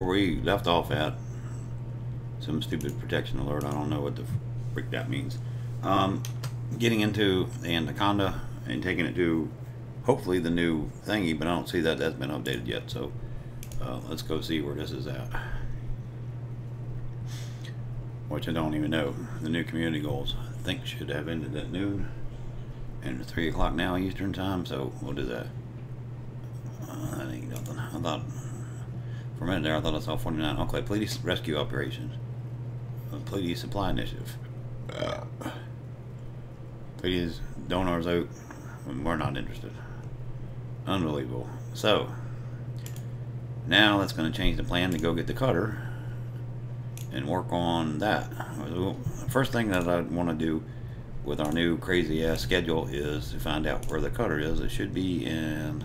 Where we left off at, some stupid protection alert. I don't know what the frick that means. Getting into the Anaconda and taking it to hopefully the new thingy, but I don't see that that's been updated yet. So let's go see where this is at. Which I don't even know. The new community goals I think should have ended at noon, and it's 3 o'clock now Eastern time. So we'll do that. That ain't nothing. I thought. For a minute there, I thought I saw 49. Okay, Pleiades Rescue Operations. Pleiades Supply Initiative. Pleiades donors out. We're not interested. Unbelievable. So, now that's going to change the plan to go get the cutter and work on that. The first thing that I want to do with our new crazy ass schedule is to find out where the cutter is. It should be in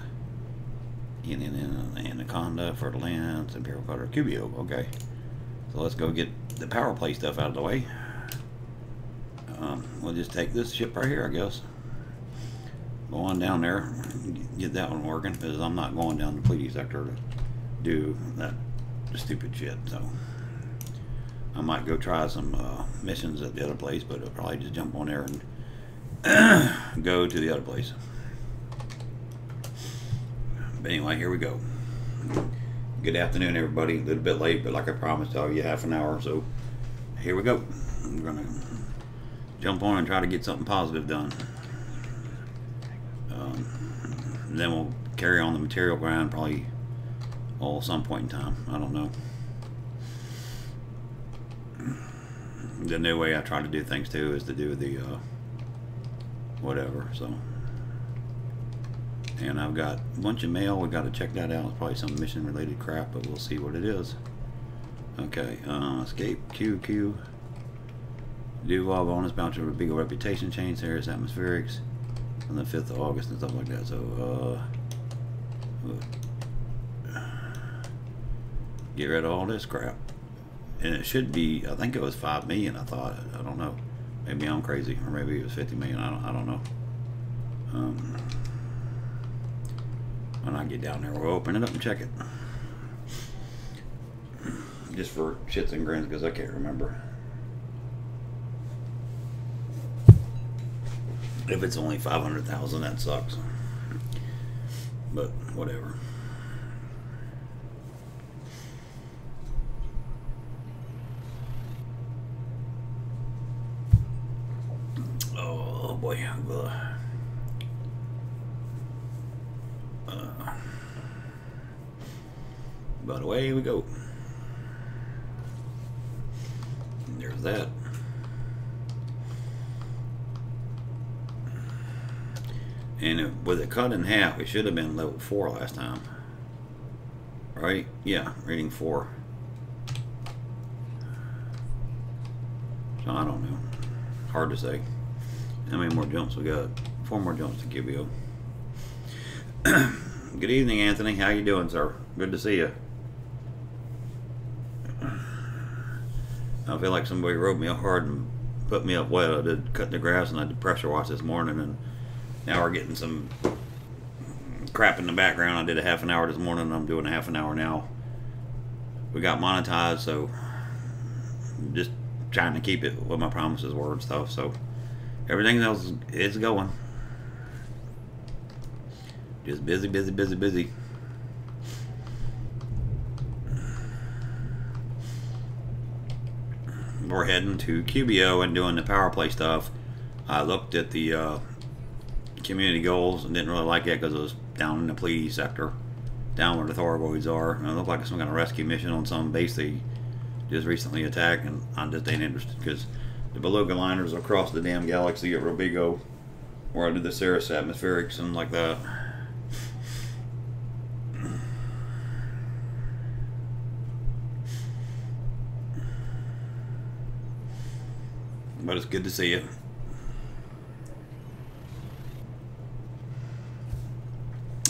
Anaconda, Fertilands, Imperial Cutter, Cubio. Okay, so let's go get the power play stuff out of the way. We'll just take this ship right here, I guess. Go on down there, get that one working, because I'm not going down the Pleiades sector to do that stupid shit. So I might go try some missions at the other place, but I'll probably just jump on there and go to the other place. But anyway, here we go. Good afternoon, everybody. A little bit late, but like I promised, I'll give you half an hour. So here we go. I'm gonna jump on and try to get something positive done. Then we'll carry on the material grind probably some point in time. I don't know. The new way I try to do things too is to do the whatever. So. And I've got a bunch of mail. We've got to check that out. It's probably some mission related crap, but we'll see what it is. Okay, escape QQ. Duval bonus bounty with Beagle reputation change. There's atmospherics on the 5th of August and stuff like that. So, get rid of all this crap. And it should be, I think it was 5 million, I thought. I don't know. Maybe I'm crazy, or maybe it was 50 million. I don't know. When I get down there, we'll open it up and check it. Just for shits and grins, because I can't remember. If it's only 500,000, that sucks. But whatever. Oh boy. But away we go. And there's that. And with it cut in half, it should have been level 4 last time. Right? Yeah, reading 4. So I don't know. Hard to say. How many more jumps we got? 4 more jumps to give you. Good evening, Anthony. How you doing, sir? Good to see you. I feel like somebody rode me hard and put me up wet. I did cut the grass and I did pressure wash this morning, and now we're getting some crap in the background. I did a half an hour this morning and I'm doing a half an hour now. We got monetized, so just trying to keep it what my promises were and stuff. So everything else is going. Just busy, busy, busy, busy. We're heading to Cubio and doing the power play stuff. I looked at the community goals and didn't really like it because it was down in the Pleiades sector, down where the Thorogoids are. And it looked like some kind of rescue mission on some base they just recently attacked, and I just ain't interested because the Beluga liners across the damn galaxy at Robigo, where I did the Ceres atmospherics and like that. But it's good to see you.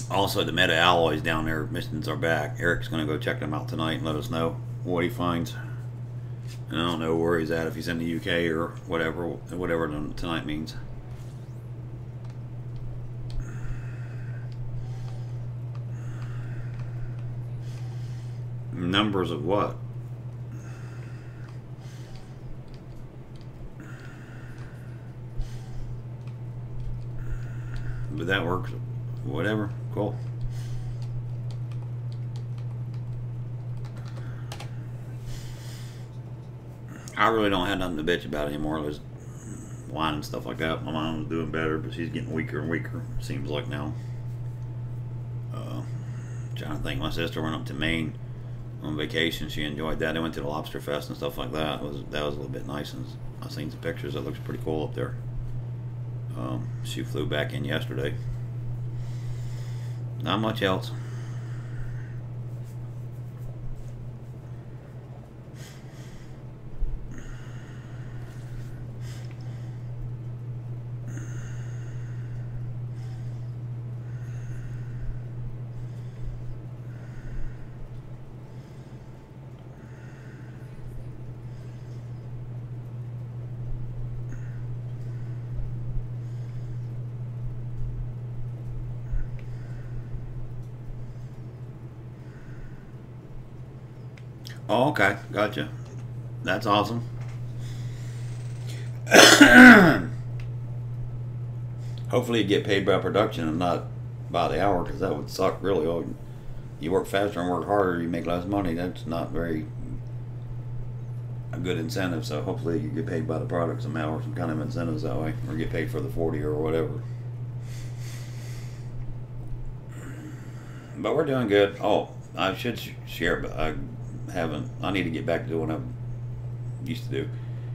Also, the meta alloys down there, missions are back. Eric's going to go check them out tonight and let us know what he finds. And I don't know where he's at, if he's in the UK or whatever tonight means. Numbers of what? But that works. Whatever. Cool. I really don't have nothing to bitch about anymore. There's wine and stuff like that. My mom was doing better, but she's getting weaker and weaker, seems like now. Trying to think. My sister went up to Maine on vacation. She enjoyed that. They went to the Lobster Fest and stuff like that. That was a little bit nice. And I've seen some pictures. That looks pretty cool up there. She flew back in yesterday. Not much else. Oh, okay, gotcha. That's awesome. Hopefully you get paid by production and not by the hour, because that would suck really. Oh, you work faster and work harder, you make less money. That's not very a good incentive. So hopefully you get paid by the product somehow, or some kind of incentives that way, or get paid for the 40 or whatever. But we're doing good. Oh, I should share, but I need to get back to doing what I used to do.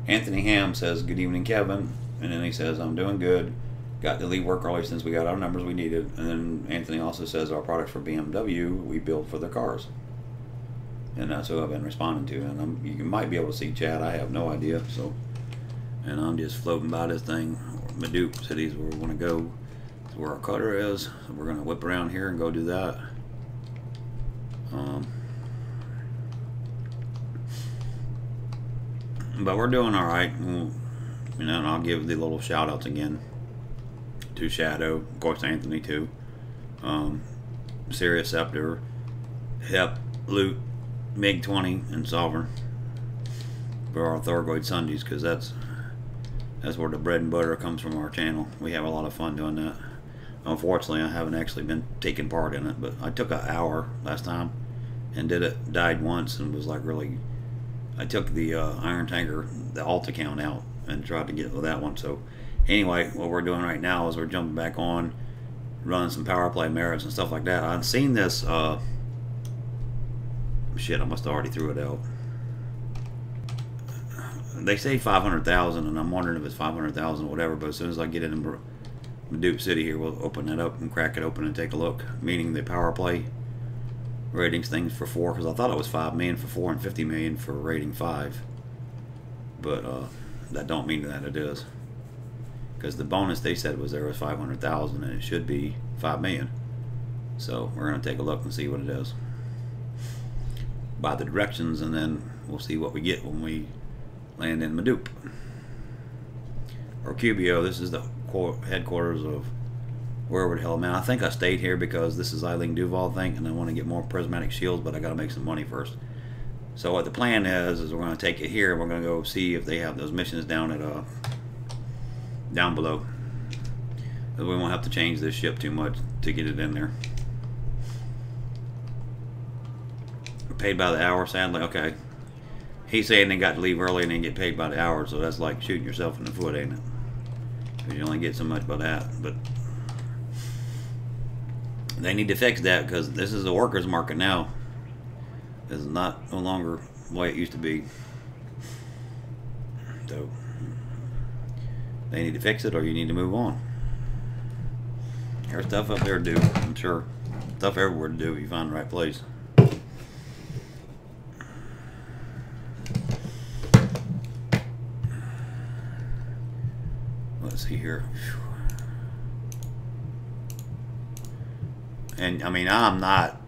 Anthony Ham says, "Good evening, Kevin," and then he says, "I'm doing good. Got to leave work early since we got our numbers we needed." And then Anthony also says, "Our products for BMW, we build for their cars." And that's who I've been responding to. And you might be able to see chat. I have no idea. So, and I'm just floating by this thing. Madoop City's where we want to go. It's where our cutter is. So we're going to whip around here and go do that. But we're doing all right. You know, and I'll give the little shout outs again to Shadow, of course, Anthony too, Sirius Scepter, Hep, Loot, MiG 20, and Sovereign for our Thorgoid Sundays, because that's where the bread and butter comes from our channel. We have a lot of fun doing that. Unfortunately, I haven't actually been taking part in it, but I took an hour last time and did it. Died once and was like really. I took the Iron Tanker, the alt account out, and tried to get with that one. So anyway, what we're doing right now is we're jumping back on, running some power play merits and stuff like that. I've seen this. Shit, I must have already threw it out. They say 500,000, and I'm wondering if it's 500,000 or whatever. But as soon as I get into Madoop City here, we'll open that up and crack it open and take a look. Meaning the power play ratings things for 4, because I thought it was 5 million for 4 and 50 million for rating 5, but that don't mean that it is, because the bonus they said was 500,000 and it should be 5 million. So we're gonna take a look and see what it is by the directions, and then we'll see what we get when we land in Madoop or QBO. This is the headquarters of wherever the hell, man. I think I stayed here because this is Eileen Duval thing, and I want to get more prismatic shields, but I got to make some money first. So what the plan is we're going to take it here, and we're going to go see if they have those missions down at down below. We won't have to change this ship too much to get it in there. We're paid by the hour, sadly. Okay. He's saying they got to leave early and then get paid by the hour, so that's like shooting yourself in the foot, ain't it? Because you only get so much by that, but they need to fix that, because this is a workers' market now. It's no longer the way it used to be. So they need to fix it, or you need to move on. There's stuff up there to do, I'm sure. Stuff everywhere to do if you find the right place. Let's see here. And I mean, I'm not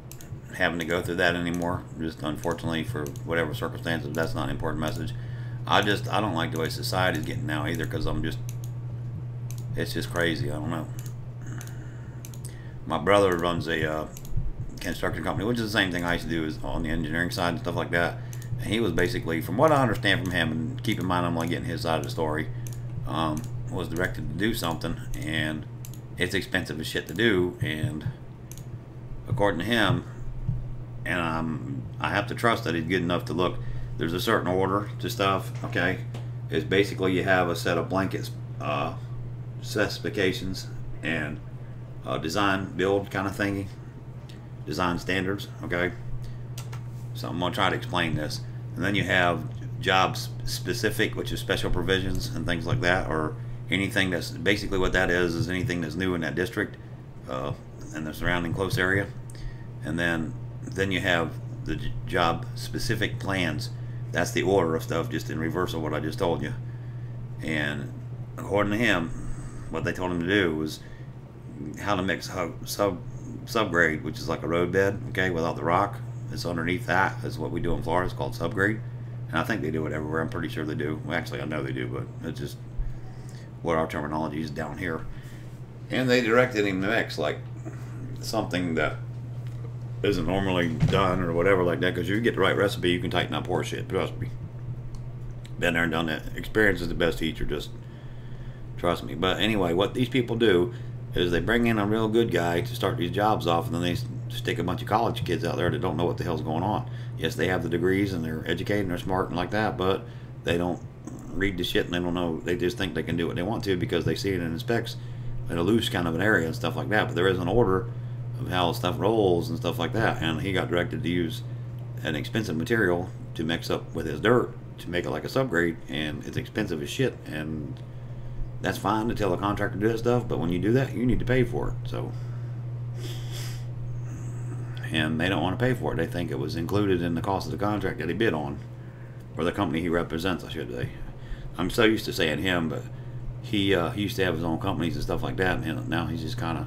having to go through that anymore. Just unfortunately, for whatever circumstances, that's not an important message. I don't like the way society's getting now either, because it's just crazy. I don't know. My brother runs a construction company, which is the same thing I used to do is on the engineering side and stuff like that. And he was basically, from what I understand from him, and keep in mind I'm only getting his side of the story, was directed to do something, and it's expensive as shit to do, and according to him, and I have to trust that he's good enough to look, there's a certain order to stuff, okay? It's basically you have a set of blankets, specifications, and design build kind of thingy, design standards, okay? So I'm going to try to explain this. And then you have jobs specific, which is special provisions and things like that, or anything that's basically what that is anything that's new in that district and the surrounding close area. And then you have the job specific plans. That's the order of stuff, just in reverse of what I just told you. And according to him, what they told him to do was how to mix subgrade, which is like a road bed, okay, without the rock. It's underneath that is what we do in Florida. It's called subgrade, and I think they do it everywhere. I'm pretty sure they do. Well, actually, I know they do, but it's just what our terminology is down here. And they directed him to mix like something that isn't normally done or whatever like that, because you get the right recipe, you can tighten up horse shit. Trust me. Been there and done that. Experience is the best teacher. Just trust me. But anyway, what these people do is they bring in a real good guy to start these jobs off, and then they stick a bunch of college kids out there that don't know what the hell's going on. Yes, they have the degrees and they're educated and they're smart and like that, but they don't read the shit and they don't know. They just think they can do what they want to because they see it in the specs in a loose kind of an area and stuff like that. But there is an order of how stuff rolls and stuff like that. And he got directed to use an expensive material to mix up with his dirt to make it like a subgrade, and it's expensive as shit. And that's fine to tell a contractor to do that stuff, but when you do that, you need to pay for it. So, and they don't want to pay for it. They think it was included in the cost of the contract that he bid on, or the company he represents, I should say. I'm so used to saying him, but he used to have his own companies and stuff like that, and now he's just kind of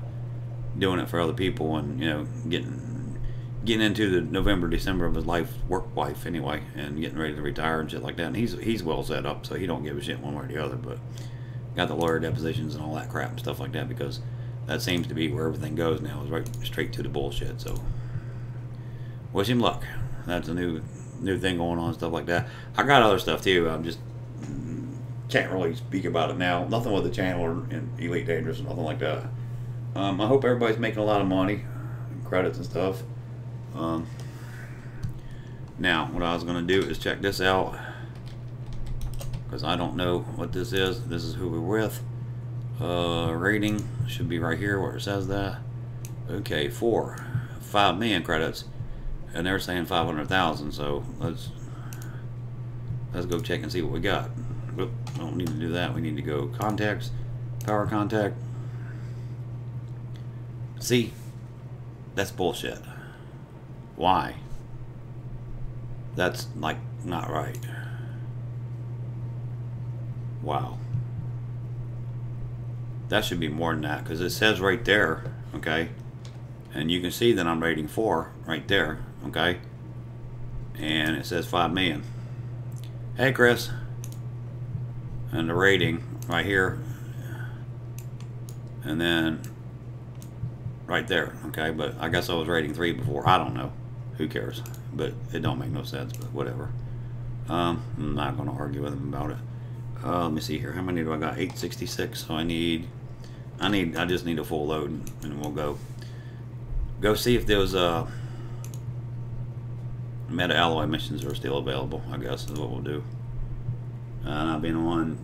doing it for other people, and you know, getting into the November, December of his work life anyway, and getting ready to retire and shit like that. And he's well set up, so he don't give a shit one way or the other. But got the lawyer depositions and all that crap and stuff like that, because that seems to be where everything goes now, is right straight to the bullshit. So wish him luck. That's a new thing going on and stuff like that. I got other stuff too. I'm just can't really speak about it now. Nothing with the channel or in Elite Dangerous or nothing like that. I hope everybody's making a lot of money, credits and stuff. Now, what I was going to do is check this out, because I don't know what this is. This is who we're with. Rating should be right here where it says that. Okay, 5 million credits, and they're saying 500,000. So let's go check and see what we got. Oop, I don't need to do that. We need to go contacts, power contact. See, that's bullshit. Why? That's like not right. Wow. That should be more than that, because it says right there, okay, and you can see that I'm rating 4 right there, okay, and it says 5 million. Hey Chris, and the rating right here, and then right there, okay. But I guess I was rating 3 before. I don't know, who cares, but it don't make no sense, but whatever. I'm not going to argue with him about it. Let me see here, how many do I got? 866. So I just need a full load, and we'll go see if those meta alloy missions are still available, I guess is what we'll do. And I've been on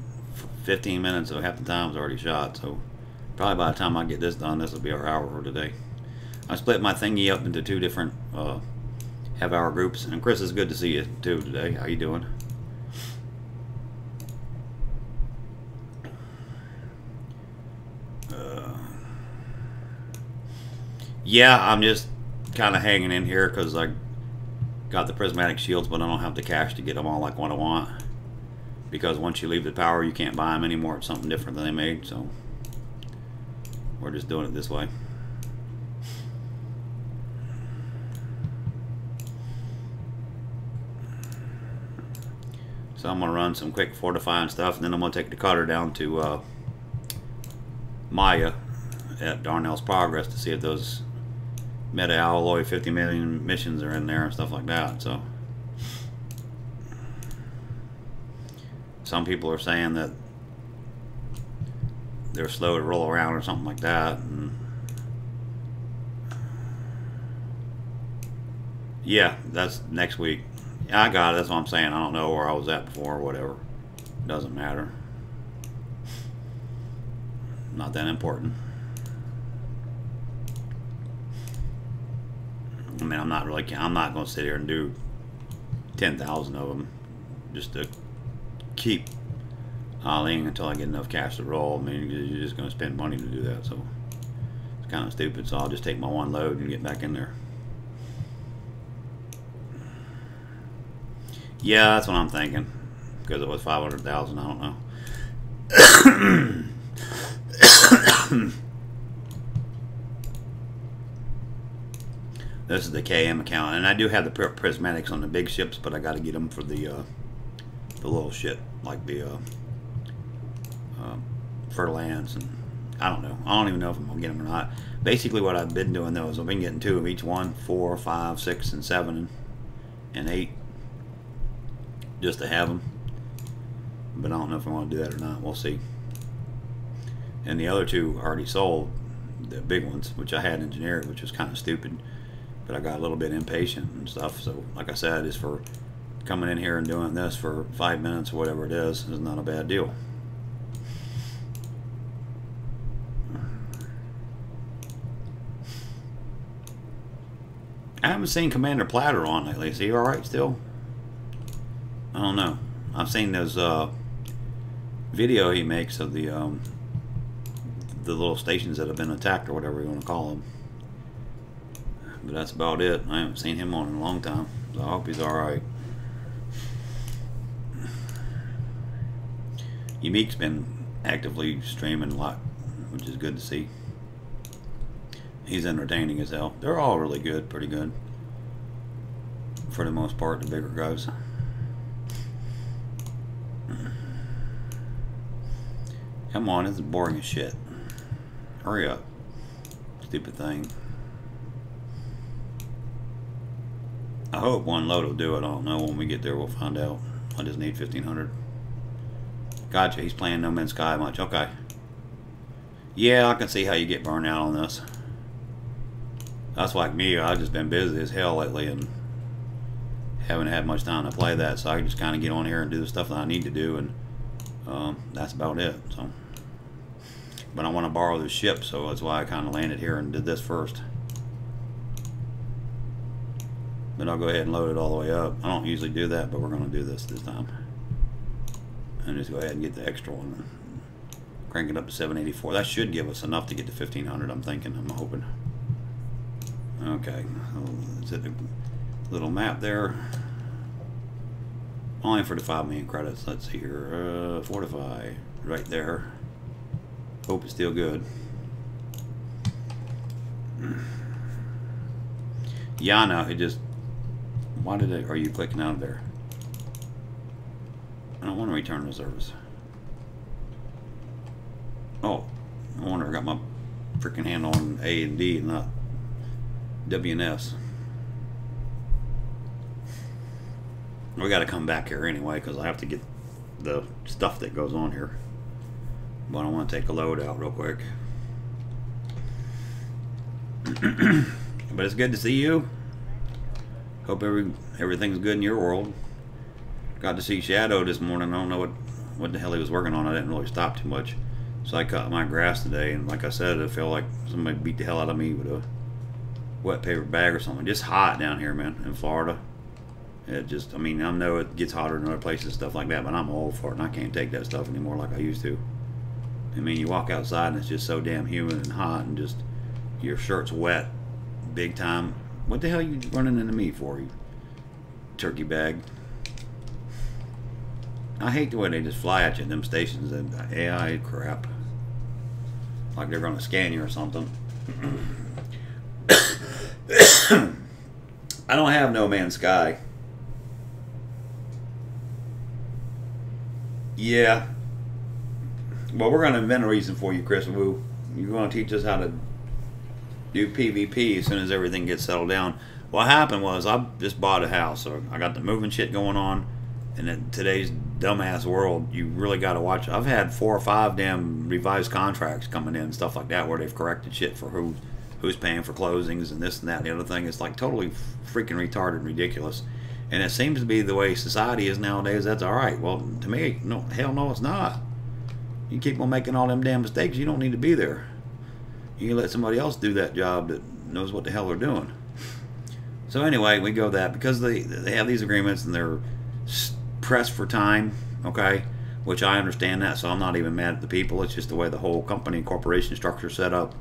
15 minutes, so half the time's already shot, so probably by the time I get this done, this will be our hour for today. I split my thingy up into 2 different half-hour groups. And Chris, it's good to see you too today. How you doing? Yeah, I'm just kind of hanging in here because I got the prismatic shields, but I don't have the cash to get them all like what I want. Because once you leave the power, you can't buy them anymore. It's something different than they made, so we're just doing it this way. So I'm going to run some quick fortifying stuff, and then I'm going to take the cutter down to Maya at Darnell's Progress to see if those meta alloy 50 million missions are in there and stuff like that. So some people are saying that they're slow to roll around or something like that. And yeah, that's next week. Yeah, I got it. That's what I'm saying. I don't know where I was at before or whatever. Doesn't matter. Not that important. I mean, I'm not going to sit here and do 10,000 of them just to keep olling until I get enough cash to roll. I mean, you're just going to spend money to do that, so it's kind of stupid. So I'll just take my one load and get back in there. Yeah, that's what I'm thinking. Because it was 500,000, I don't know. This is the KM account, and I do have the prismatics on the big ships, but I got to get them for the little shit like the Fertilance, and I don't know. I don't even know if I'm gonna get them or not. Basically, what I've been doing though is I've been getting 2 of each one, 4, 5, 6, and 7, and 8, just to have them. But I don't know if I want to do that or not. We'll see. And the other 2 already sold, the big ones, which I had engineered, which was kind of stupid. But I got a little bit impatient and stuff. So, like I said, is for coming in here and doing this for 5 minutes or whatever it is not a bad deal. I haven't seen Commander Platter on lately. Is he alright still? I don't know. I've seen those video he makes of the little stations that have been attacked or whatever you want to call them. But that's about it. I haven't seen him on in a long time. So I hope he's alright. Unique's been actively streaming a lot, which is good to see. He's entertaining as hell. They're all really good, pretty good. For the most part, the bigger guys. Come on, this is boring as shit. Hurry up. Stupid thing. I hope one load will do it. I don't know. When we get there, we'll find out. I just need 1,500. Gotcha. He's playing No Man's Sky much. Okay. Yeah, I can see how you get burned out on this. That's like me. I've just been busy as hell lately and haven't had much time to play that. So I can just kind of get on here and do the stuff that I need to do, and that's about it. So, but I want to borrow this ship, so that's why I kind of landed here and did this first. But I'll go ahead and load it all the way up. I don't usually do that, but we're going to do this time. And just go ahead and get the extra one. Crank it up to 784. That should give us enough to get to 1,500, I'm thinking. I'm hoping. Okay. Is it a little map there? Only for the 5 million credits. Let's see here. Fortify. Right there. Hope it's still good. Yeah, I know. It just... Why did it... Are you clicking out of there? I don't want to return to service. Oh. I wonder I got my freaking hand on A and D and not W and S. We got to come back here anyway because I have to get the stuff that goes on here. But I want to take a load out real quick. But it's good to see you. Hope everything's good in your world. Got to see Shadow this morning. I don't know what the hell he was working on. I didn't really stop too much. So I cut my grass today, and like I said, I feel like somebody beat the hell out of me with a wet paper bag or something. Just hot down here, man, in Florida. It just, I mean, I know it gets hotter in other places and stuff like that, but I'm old for it, and I can't take that stuff anymore like I used to. I mean, you walk outside, and it's just so damn humid and hot, and just your shirt's wet big time. What the hell are you running into me for, you turkey bag? I hate the way they just fly at you in them stations and AI crap. Like they're going to scan you or something. I don't have No Man's Sky. Yeah. Well, we're going to invent a reason for you, Chris Wu. You're going to teach us how to do PvP as soon as everything gets settled down. What happened was I just bought a house, so I got the moving shit going on, and in today's dumbass world, you really got to watch. I've had 4 or 5 damn revised contracts coming in and stuff like that where they've corrected shit for who's paying for closings and this and that and the other thing. It's like totally freaking retarded and ridiculous. And it seems to be the way society is nowadays. That's all right. Well, to me, no, hell no, it's not. You keep on making all them damn mistakes, you don't need to be there. You let somebody else do that job that knows what the hell they're doing. So anyway, we go that because they have these agreements and they're pressed for time, okay, which I understand that, so I'm not even mad at the people. It's just the way the whole company and corporation structure is set up.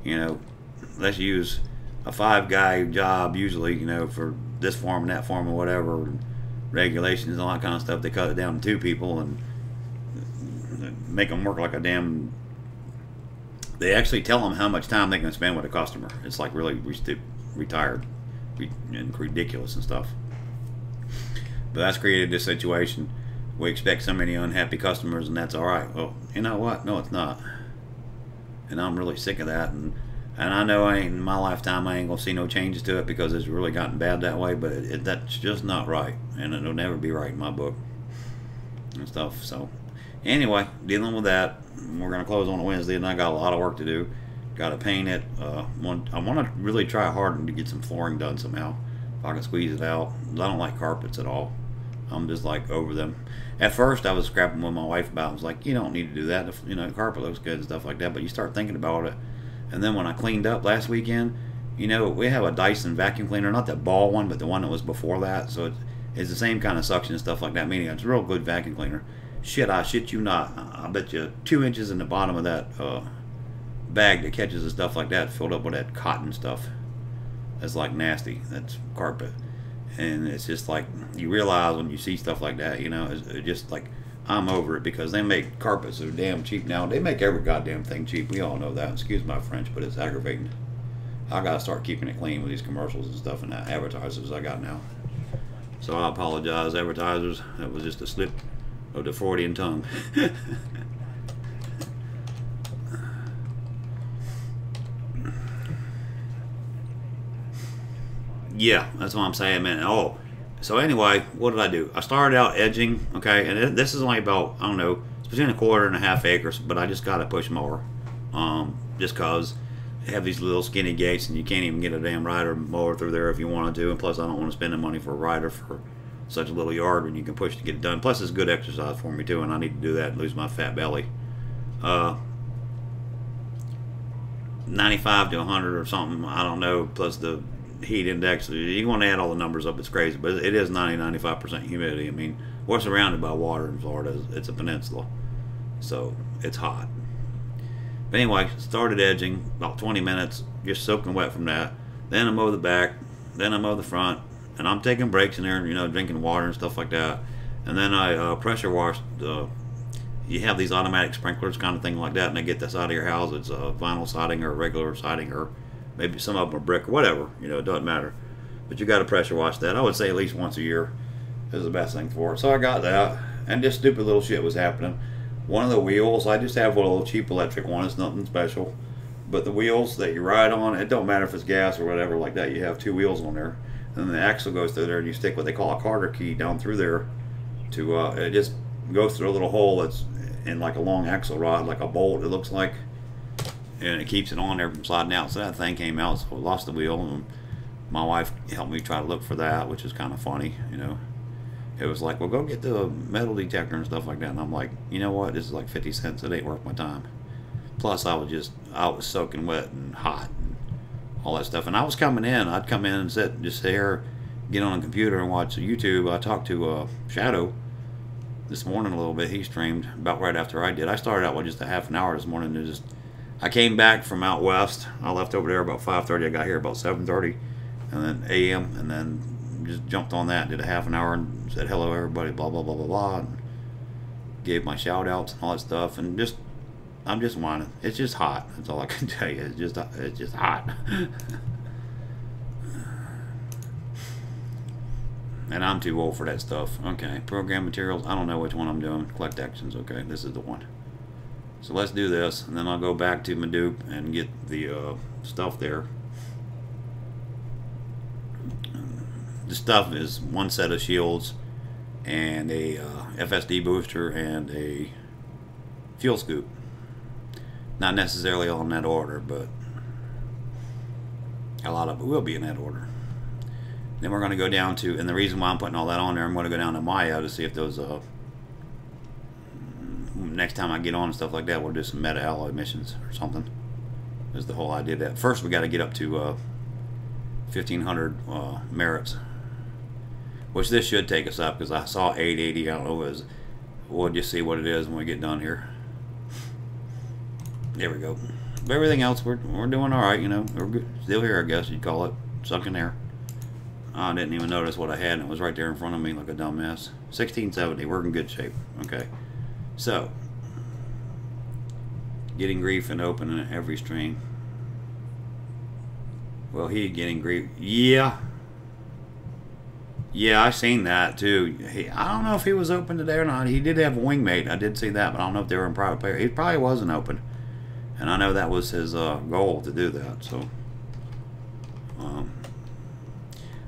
You know, let's use a 5-guy job usually, you know, for this form and that form and whatever, and regulations and all that kind of stuff. They cut it down to 2 people and make them work like a damn. They actually tell them how much time they can spend with a customer. It's like really retired and ridiculous and stuff. But that's created this situation. We expect so many unhappy customers, and that's all right. Well, you know what? No, it's not. And I'm really sick of that. And I know in my lifetime I ain't gonna see no changes to it because it's really gotten bad that way. But that's just not right, and it'll never be right in my book and stuff. So anyway, dealing with that. We're gonna close on a Wednesday, and I got a lot of work to do. Got to paint it. I want to really try hard to get some flooring done somehow. If I can squeeze it out. I don't like carpets at all. I'm just like over them. At first, I was scrapping with my wife about it. I was like, you don't need to do that. You know, the carpet looks good and stuff like that. But you start thinking about it. And then when I cleaned up last weekend, you know, we have a Dyson vacuum cleaner. Not that ball one, but the one that was before that. So it's the same kind of suction and stuff like that. Meaning it's a real good vacuum cleaner. Shit, I shit you not. I bet you 2 inches in the bottom of that bag that catches and stuff like that filled up with that cotton stuff. That's like nasty. That's carpet. And it's just like, you realize when you see stuff like that, you know, it's just like, I'm over it because they make carpets so damn cheap now. They make every goddamn thing cheap. We all know that. Excuse my French, but it's aggravating. I gotta start keeping it clean with these commercials and stuff and that advertisers I got now. So I apologize, advertisers. That was just a slip of the Freudian tongue. Yeah, that's what I'm saying, man. Oh, so anyway, what did I do? I started out edging, okay, and this is only about, I don't know, it's between 1/4 and 1/2 acres, but I just got a push mower, just cause they have these little skinny gates and you can't even get a damn rider mower through there if you wanted to, and plus I don't want to spend the money for a rider for such a little yard when you can push to get it done. Plus it's good exercise for me too, and I need to do that and lose my fat belly. 95 to 100 or something, I don't know, plus the heat index. You want to add all the numbers up, it's crazy, but it is 95% humidity. I mean, we're surrounded by water in Florida. It's a peninsula, so it's hot. But anyway, started edging about 20 minutes, just soaking wet from that. Then I mow the back, then I mow the front, and I'm taking breaks in there, you know, drinking water and stuff like that. And then I pressure washed. You have these automatic sprinklers kind of thing like that, and they get this out of your house. It's vinyl siding or regular siding, or maybe some of them are brick or whatever, you know, it doesn't matter. But you got to pressure wash that. I would say at least once a year is the best thing for it. So I got that, and just stupid little shit was happening. One of the wheels, I just have one little cheap electric one. It's nothing special. But the wheels that you ride on, it don't matter if it's gas or whatever like that. You have 2 wheels on there. And then the axle goes through there, and you stick what they call a Carter key down through there. To it just goes through a little hole that's in like a long axle rod, like a bolt it looks like. And it keeps it on there from sliding out. So that thing came out, so I lost the wheel. And my wife helped me try to look for that, which is kind of funny, you know. It was like, well, go get the metal detector and stuff like that. And I'm like, you know what? This is like 50 cents. It ain't worth my time. Plus, I was soaking wet and hot and all that stuff. And I was coming in. I'd come in and just sit here, get on a computer and watch YouTube. I talked to Shadow this morning a little bit. He streamed about right after I did. I started out with just a half an hour this morning. I came back from out west. I left over there about 5:30. I got here about 7:30, and then a.m. and then just jumped on that, did a half an hour, and said hello everybody, blah blah blah blah blah, and gave my shout outs and all that stuff, and I'm just whining. It's just hot. That's all I can tell you. It's just hot. And I'm too old for that stuff. Okay, program materials. I don't know which one I'm doing. Collect actions. Okay, this is the one. So let's do this, and then I'll go back to Madupe and get the stuff there. The stuff is one set of shields and a FSD booster and a fuel scoop. Not necessarily all in that order, but a lot of it will be in that order. Then we're going to go down to, and the reason why I'm putting all that on there, I'm going to go down to Maya to see if those, next time I get on and stuff like that, we'll do some meta alloy missions or something. Is the whole idea that first we got to get up to 1,500 merits, which this should take us up because I saw 880. I don't know, we'll just see what it is when we get done here. There we go. But everything else, we're doing all right, you know. We're good. Still here, I guess you'd call it. Sucking air. I didn't even notice what I had, and it was right there in front of me like a dumbass. 1670, we're in good shape. Okay. So, getting grief and opening every stream. Well, he getting grief. Yeah. Yeah, I seen that too. I don't know if he was open today or not. He did have a wingmate. I did see that, but I don't know if they were in private player. He probably wasn't open. And I know that was his goal to do that. So,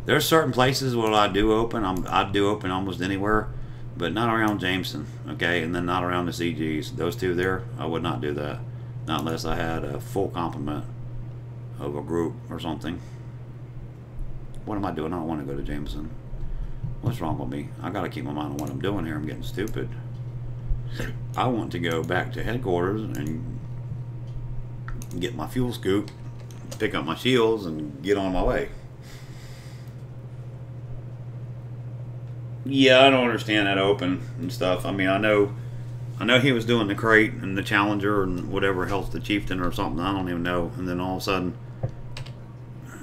there's certain places where I do open. I do open almost anywhere, but not around Jameson, okay? And then not around the CGs. Those two there, I would not do that. Not unless I had a full complement of a group or something. What am I doing? I don't want to go to Jameson. What's wrong with me? I got to keep my mind on what I'm doing here. I'm getting stupid. I want to go back to headquarters and get my fuel scoop, pick up my shields, and get on my way. Yeah, I don't understand that open and stuff. I mean, I know he was doing the crate and the Challenger and whatever else, the Chieftain or something. I don't even know. And then all of a sudden,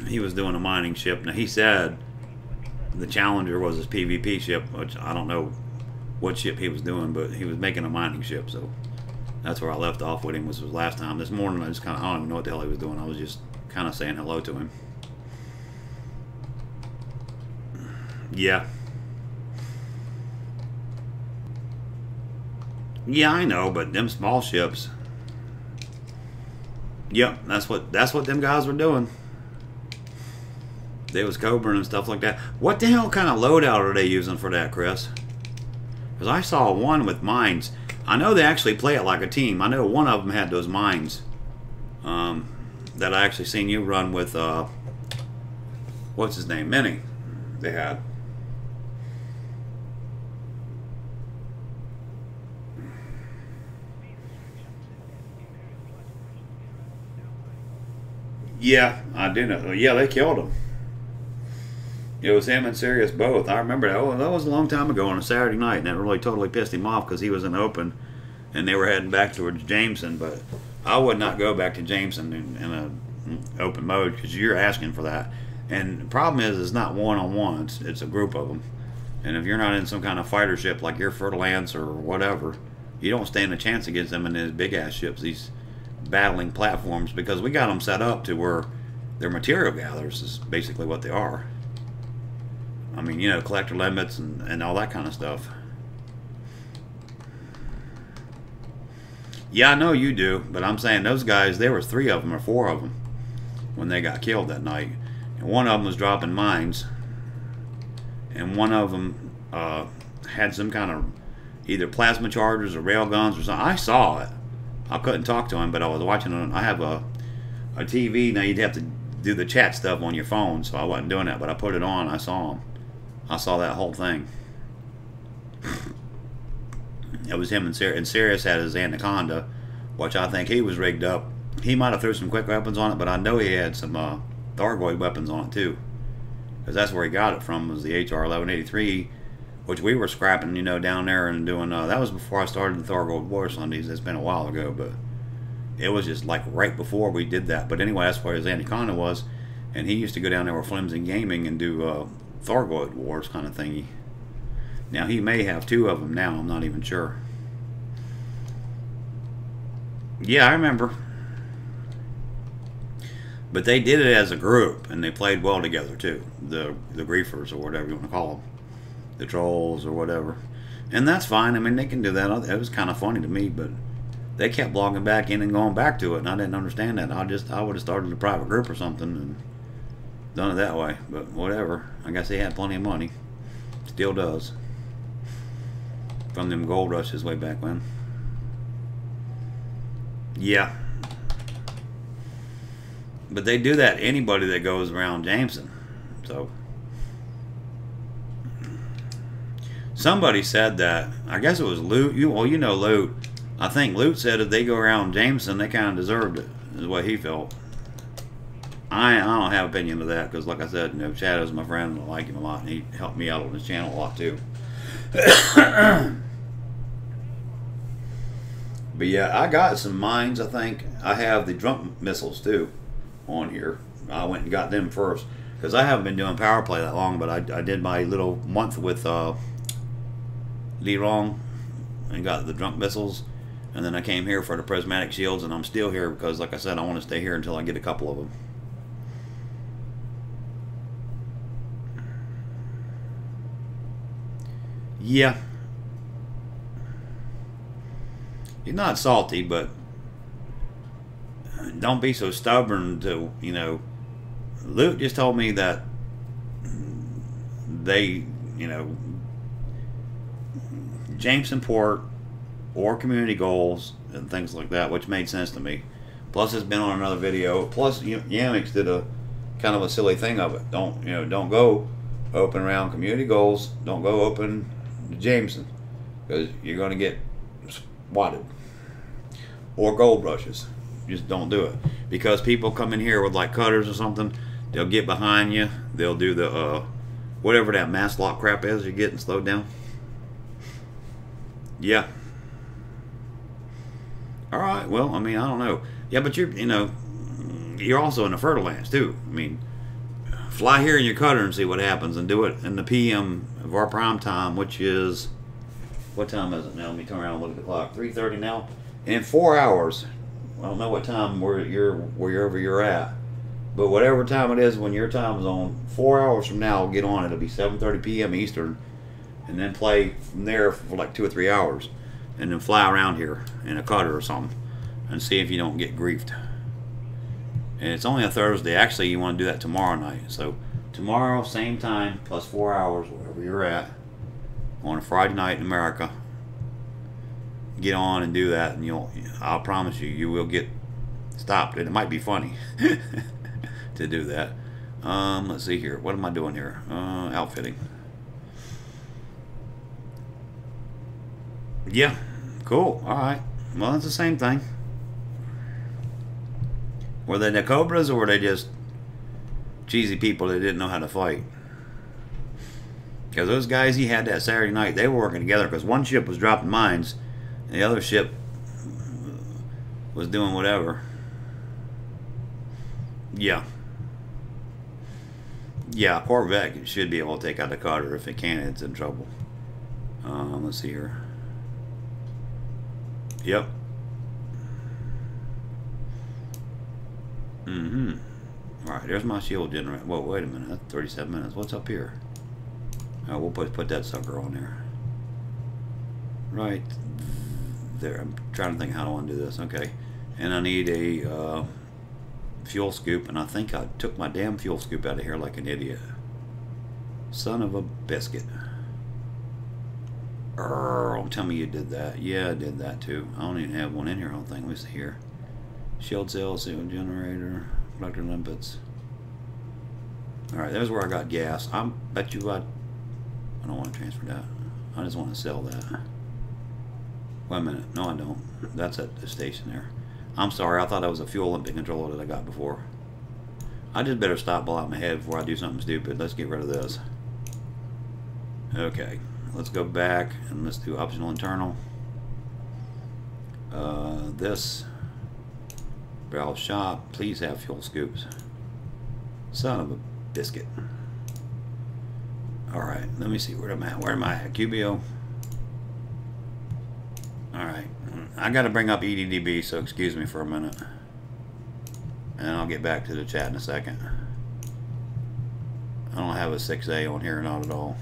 he was doing a mining ship. Now, he said the Challenger was his PvP ship, which I don't know what ship he was doing, but he was making a mining ship. So that's where I left off with him, which was last time. This morning, I don't even know what the hell he was doing. I was just kind of saying hello to him. Yeah. Yeah, I know, but them small ships. Yep, that's what them guys were doing. They was cobra and stuff like that. What the hell kind of loadout are they using for that, Chris? Because I saw one with mines. I know they actually play it like a team. I know one of them had those mines that I actually seen you run with. What's his name? Minnie. They had. Yeah, I do know. Yeah, they killed him. It was him and Sirius both. I remember that. Oh, that was a long time ago on a Saturday night, and that really totally pissed him off because he was in open, and they were heading back towards Jameson. But I would not go back to Jameson in an open mode because you're asking for that. And the problem is, it's not one-on-one. It's a group of them. And if you're not in some kind of fighter ship like your Fer-de-Lance or whatever, you don't stand a chance against them in these big-ass ships, these battling platforms, because we got them set up to where they're material gatherers is basically what they are. I mean, you know, collector limits and all that kind of stuff. Yeah, I know you do, but I'm saying those guys, there was 3 of them or 4 of them when they got killed that night. And one of them was dropping mines. And one of them had some kind of either plasma chargers or rail guns or something. I saw it. I couldn't talk to him, but I was watching it. I have a TV. Now, you'd have to do the chat stuff on your phone, so I wasn't doing that. But I put it on. I saw him. I saw that whole thing. It was him and Sirius had his Anaconda, which I think he was rigged up. He might have threw some quick weapons on it, but I know he had some Thargoid weapons on it, too. Because that's where he got it from, was the HR-1183, which we were scrapping, you know, down there and doing, that was before I started the Thargoid War Sundays. It's been a while ago, but it was just like right before we did that. But anyway, that's where his Anaconda was, and he used to go down there with Flimsy Gaming and do Thargoid Wars kind of thingy. Now, he may have 2 of them now, I'm not even sure. Yeah, I remember. But they did it as a group, and they played well together, too. The griefers, or whatever you want to call them. The trolls, or whatever. And that's fine. I mean, they can do that. It was kind of funny to me, but they kept logging back in and going back to it, and I didn't understand that. I would have started a private group or something and done it that way. But whatever. I guess he had plenty of money. Still does. From them gold rushes way back when. Yeah. But they do that to anybody that goes around Jameson. So somebody said that. I guess it was Lute. Well, you know Lute. I think Lute said if they go around Jameson, they kind of deserved it, is what he felt. I don't have opinion of that, because like I said, you know, Shadow's my friend, and I like him a lot, and he helped me out on his channel a lot too. But yeah, I got some mines. I think I have the drunk missiles too on here. I went and got them first, because I haven't been doing power play that long, but I did my little month with Li Rong and got the drunk missiles. And then I came here for the prismatic shields, and I'm still here because, like I said, I want to stay here until I get a couple of them. Yeah. He's not salty, but don't be so stubborn to, you know. Luke just told me that they, you know, Jameson Port or community goals and things like that, which made sense to me. Plus, it's been on another video. Plus, Yamix did a kind of a silly thing of it. Don't go open around community goals. Don't go open to Jameson, because you're going to get swatted. Or gold rushes. Just don't do it, because people come in here with like cutters or something. They'll get behind you. They'll do the whatever that mass lock crap is you're getting slowed down. Yeah. All right. Well, I mean, I don't know. Yeah, but you're also in the fertile lands too. I mean, fly here in your cutter and see what happens, and do it in the PM of our prime time, which is, what time is it now? Let me turn around and look at the clock. 3:30 now. In 4 hours. I don't know what time wherever you're at, but whatever time it is when your time is on, 4 hours from now, get on. It'll be 7:30 p.m. Eastern, and then play from there for like 2 or 3 hours, and then fly around here in a cutter or something, and see if you don't get griefed. And it's only a Thursday. Actually, you want to do that tomorrow night. So tomorrow, same time, plus 4 hours, wherever you're at, on a Friday night in America. Get on and do that, and I'll promise you will get stopped. And it might be funny to do that. Let's see here. What am I doing here? Outfitting. Yeah, cool. All right. Well, it's the same thing. Were they the Cobras, or were they just cheesy people that didn't know how to fight? Because those guys he had that Saturday night, they were working together, because one ship was dropping mines, and the other ship was doing whatever. Yeah. Yeah, Corvette should be able to take out the cutter. If it can't, it's in trouble. Let's see here. Yep. Alright, there's my shield generator. Whoa, wait a minute. That's 37 minutes. What's up here? Oh, we'll put that sucker on there. Right there. I'm trying to think how I want to do this. Okay. And I need a fuel scoop, and I think I took my damn fuel scoop out of here like an idiot. Son of a biscuit. Don't tell me you did that. Yeah, I did that too. I don't even have one in here, I don't think. Let me see here. Shield cell, shield generator, conductor limpets. Alright, there's where I got gas. I bet you I don't want to transfer that. I just want to sell that. Wait a minute. No, I don't. That's at the station there. I'm sorry. I thought that was a fuel limping controller that I got before. I just better stop while I'm ahead before I do something stupid. Let's get rid of this. Okay. Let's go back and let's do optional internal. This barrel shop. Please have fuel scoops. Son of a biscuit. Alright. Let me see where I'm at. Where am I at? QBO. Alright, I got to bring up EDDB, so excuse me for a minute. And I'll get back to the chat in a second. I don't have a 6A on here, not at all.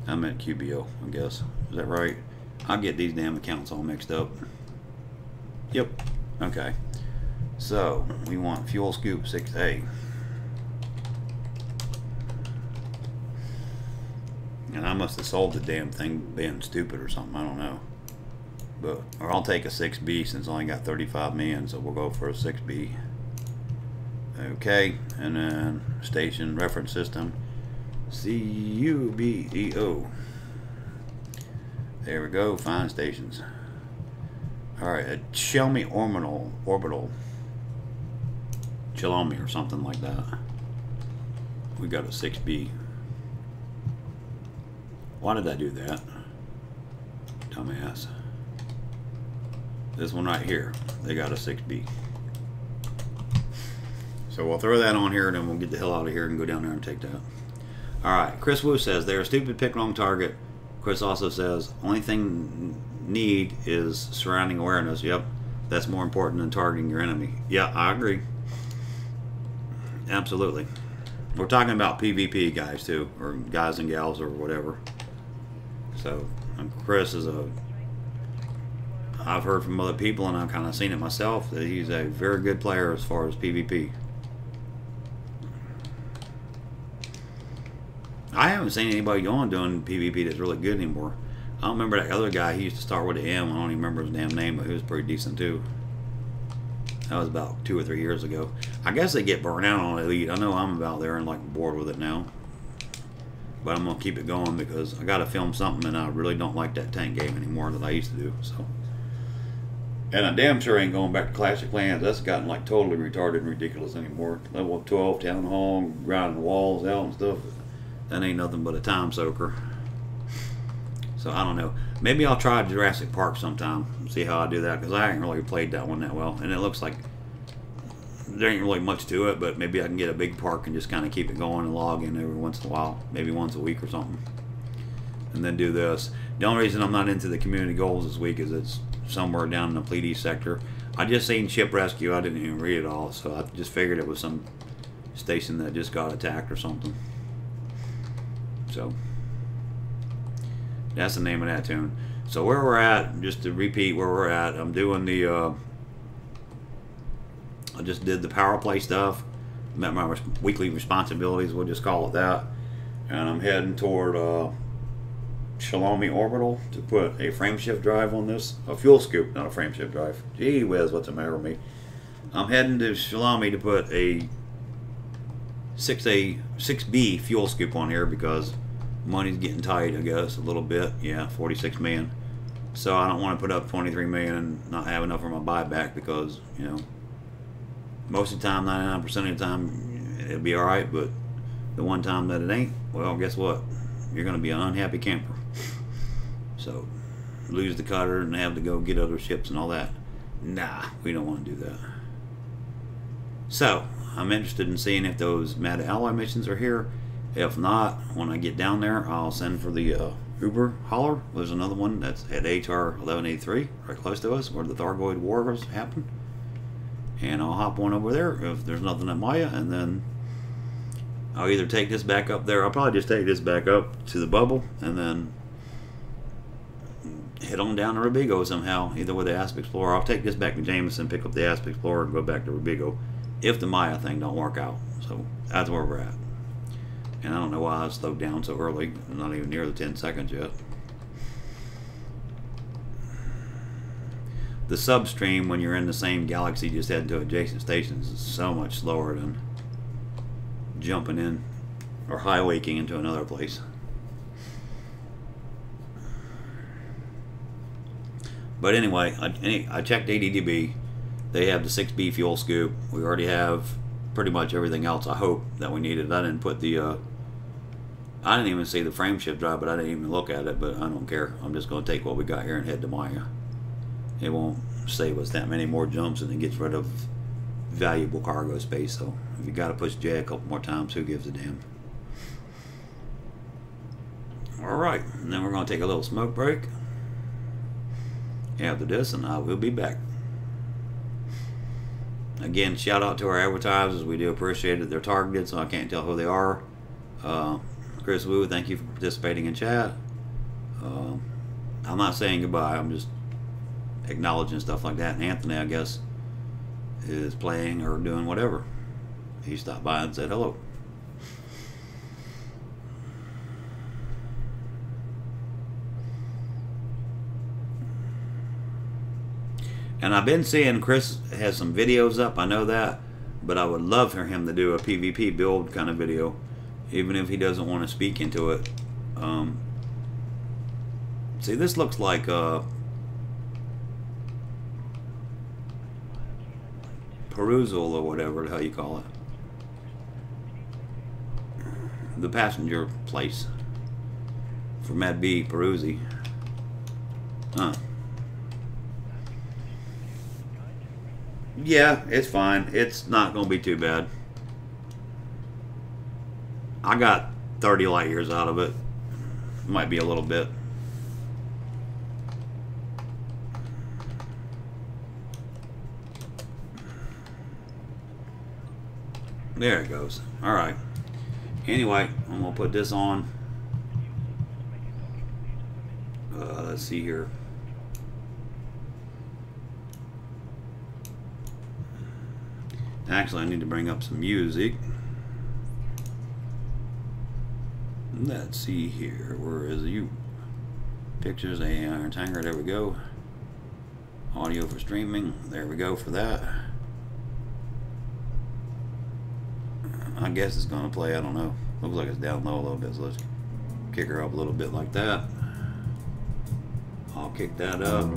I'm at QBO, I guess. Is that right? I'll get these damn accounts all mixed up. Yep. Okay. So we want fuel scoop 6A. And I must have sold the damn thing being stupid or something. I don't know. But or I'll take a 6B since I only got 35 million, so we'll go for a 6B. Okay, and then station reference system CUBEO. There we go, find stations. Alright, a Chelmy orbital. Chelmy or something like that. We got a 6B. Why did I do that? Dumbass. This one right here, they got a 6B. So we'll throw that on here and then we'll get the hell out of here and go down there and take that. Alright, Chris Wu says, they're a stupid, pick wrong target. Chris also says, only thing need is surrounding awareness. Yep, that's more important than targeting your enemy. Yeah, I agree. Absolutely. We're talking about PvP guys too, or guys and gals or whatever. So, Chris is I've heard from other people and I've kind of seen it myself that he's a very good player as far as PvP. I haven't seen anybody going doing PvP that's really good anymore. I don't remember that other guy. He used to start with an M. I don't even remember his damn name, but he was pretty decent too. That was about 2 or 3 years ago. I guess they get burnt out on Elite. I know I'm about there and like bored with it now. But I'm gonna keep it going because I gotta film something and I really don't like that tank game anymore that I used to do. So, and I damn sure ain't going back to Clash of Clans. That's gotten like totally retarded and ridiculous anymore. Level 12 Town Hall, grinding walls out and stuff. That ain't nothing but a time soaker. So I don't know. Maybe I'll try Jurassic Park sometime and see how I do that because I ain't really played that one that well. And it looks like there ain't really much to it, but maybe I can get a big park and just kind of keep it going and log in every once in a while. Maybe once a week or something. And then do this. The only reason I'm not into the community goals this week is it's somewhere down in the Pleiades sector. I just seen ship rescue. I didn't even read it all. So I just figured it was some station that just got attacked or something. So that's the name of that tune. So where we're at, just to repeat where we're at, I'm doing the I just did the power play stuff, met my weekly responsibilities, we'll just call it that, and I'm heading toward Chelmy Orbital to put a frameshift drive on this, a fuel scoop, not a frameshift drive. Gee whiz, what's the matter with me? I'm heading to Chelmy to put a 6B fuel scoop on here because money's getting tight, I guess, a little bit. Yeah, 46 million. So I don't want to put up 23 million and not have enough for my buyback because, you know, most of the time, 99% of the time, it'll be alright, but the one time that it ain't, well, guess what? You're going to be an unhappy camper. So, lose the cutter and have to go get other ships and all that. Nah, we don't want to do that. So, I'm interested in seeing if those Mad Alloy missions are here. If not, when I get down there, I'll send for the Uber hauler. There's another one that's at HR 1183, right close to us, where the Thargoid Wars happen. And I'll hop one over there if there's nothing at Maya, and then I'll either take this back up there. I'll probably just take this back up to the bubble, and then head on down to Rubigo somehow, either with the Asp Explorer. I'll take this back to Jameson, pick up the Asp Explorer, and go back to Rubigo if the Maya thing don't work out. So that's where we're at. And I don't know why I slowed down so early. I'm not even near the 10 seconds yet. The substream when you're in the same galaxy just heading to adjacent stations is so much slower than jumping in or highwaking into another place. But anyway, I checked ADDB. They have the 6B fuel scoop. We already have pretty much everything else, I hope, that we needed. I didn't put the I didn't even see the frameshift drive, but I didn't even look at it, but I don't care. I'm just going to take what we got here and head to Maya. It won't save us that many more jumps, and it gets rid of valuable cargo space. So if you got to push J a couple more times, who gives a damn? Alright, and then we're going to take a little smoke break. After this, and I will be back. Again, shout out to our advertisers. We do appreciate it. They're targeted, so I can't tell who they are. Chris Wu, thank you for participating in chat. I'm not saying goodbye. I'm just acknowledging stuff like that. And Anthony, I guess, is playing or doing whatever. He stopped by and said hello. And I've been seeing Chris has some videos up, I know that, but I would love for him to do a PvP build kind of video, even if he doesn't want to speak into it. See, this looks like perusal or whatever the hell you call it. The passenger place for Med B, Peruzzi. Huh. Yeah, it's fine. It's not going to be too bad. I got 30 light years out of it. Might be a little bit. There it goes. Alright. Anyway, I'm going to put this on. Let's see here. Actually, I need to bring up some music. Let's see here. Where is you? Pictures, Iron Tanger. There we go. Audio for streaming. There we go for that. I guess it's going to play. I don't know. Looks like it's down low a little bit. So let's kick her up a little bit like that. I'll kick that up.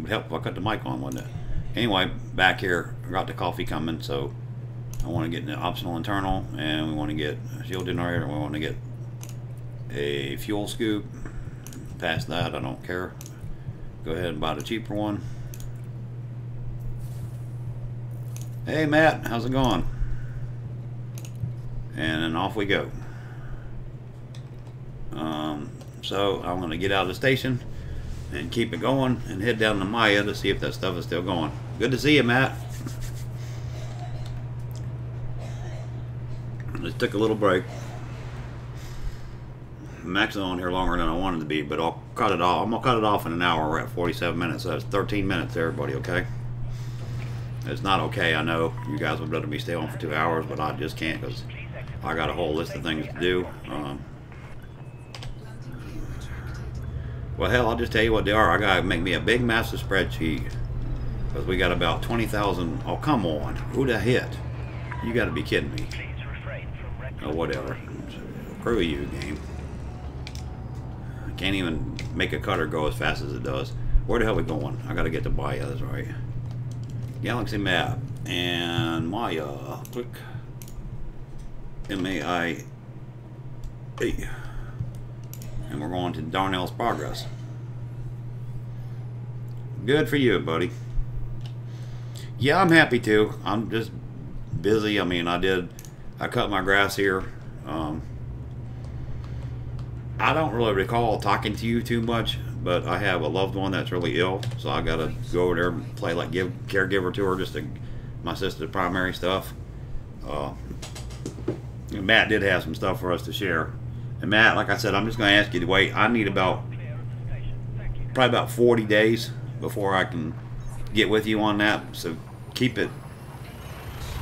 would help if I cut the mic on, wouldn't it? Anyway, back here, I got the coffee coming, so I want to get an optional internal, and we want to get a shield generator, we want to get a fuel scoop. Past that, I don't care. Go ahead and buy the cheaper one. Hey Matt, how's it going? And then off we go. So I'm going to get out of the station and keep it going and head down to Maya to see if that stuff is still going. Good to see you, Matt. Just took a little break. I'm actually on here longer than I wanted to be, but I'll cut it off. I'm going to cut it off in an hour. We're at 47 minutes, so that's 13 minutes, everybody, okay? It's not okay, I know. You guys would rather me stay on for 2 hours, but I just can't because I got a whole list of things to do. Well, hell, I'll just tell you what they are. I got to make me a big, massive spreadsheet because we got about 20,000. Oh, come on. Who the hit? You got to be kidding me. Oh, whatever. Screw you, game. I can't even make a cutter go as fast as it does. Where the hell are we going? I got to get to Maya, that's right. Galaxy map. And Maya. Click. M-A-I-A. And we're going to Darnell's Progress. Good for you, buddy. Yeah, I'm happy too. I'm just busy. I mean, I cut my grass here. I don't really recall talking to you too much, but I have a loved one that's really ill, so I gotta go over there and play like caregiver to her, just to my sister's primary stuff. Matt did have some stuff for us to share. And Matt, like I said, I'm just going to ask you to wait. I need probably about 40 days before I can get with you on that. So keep it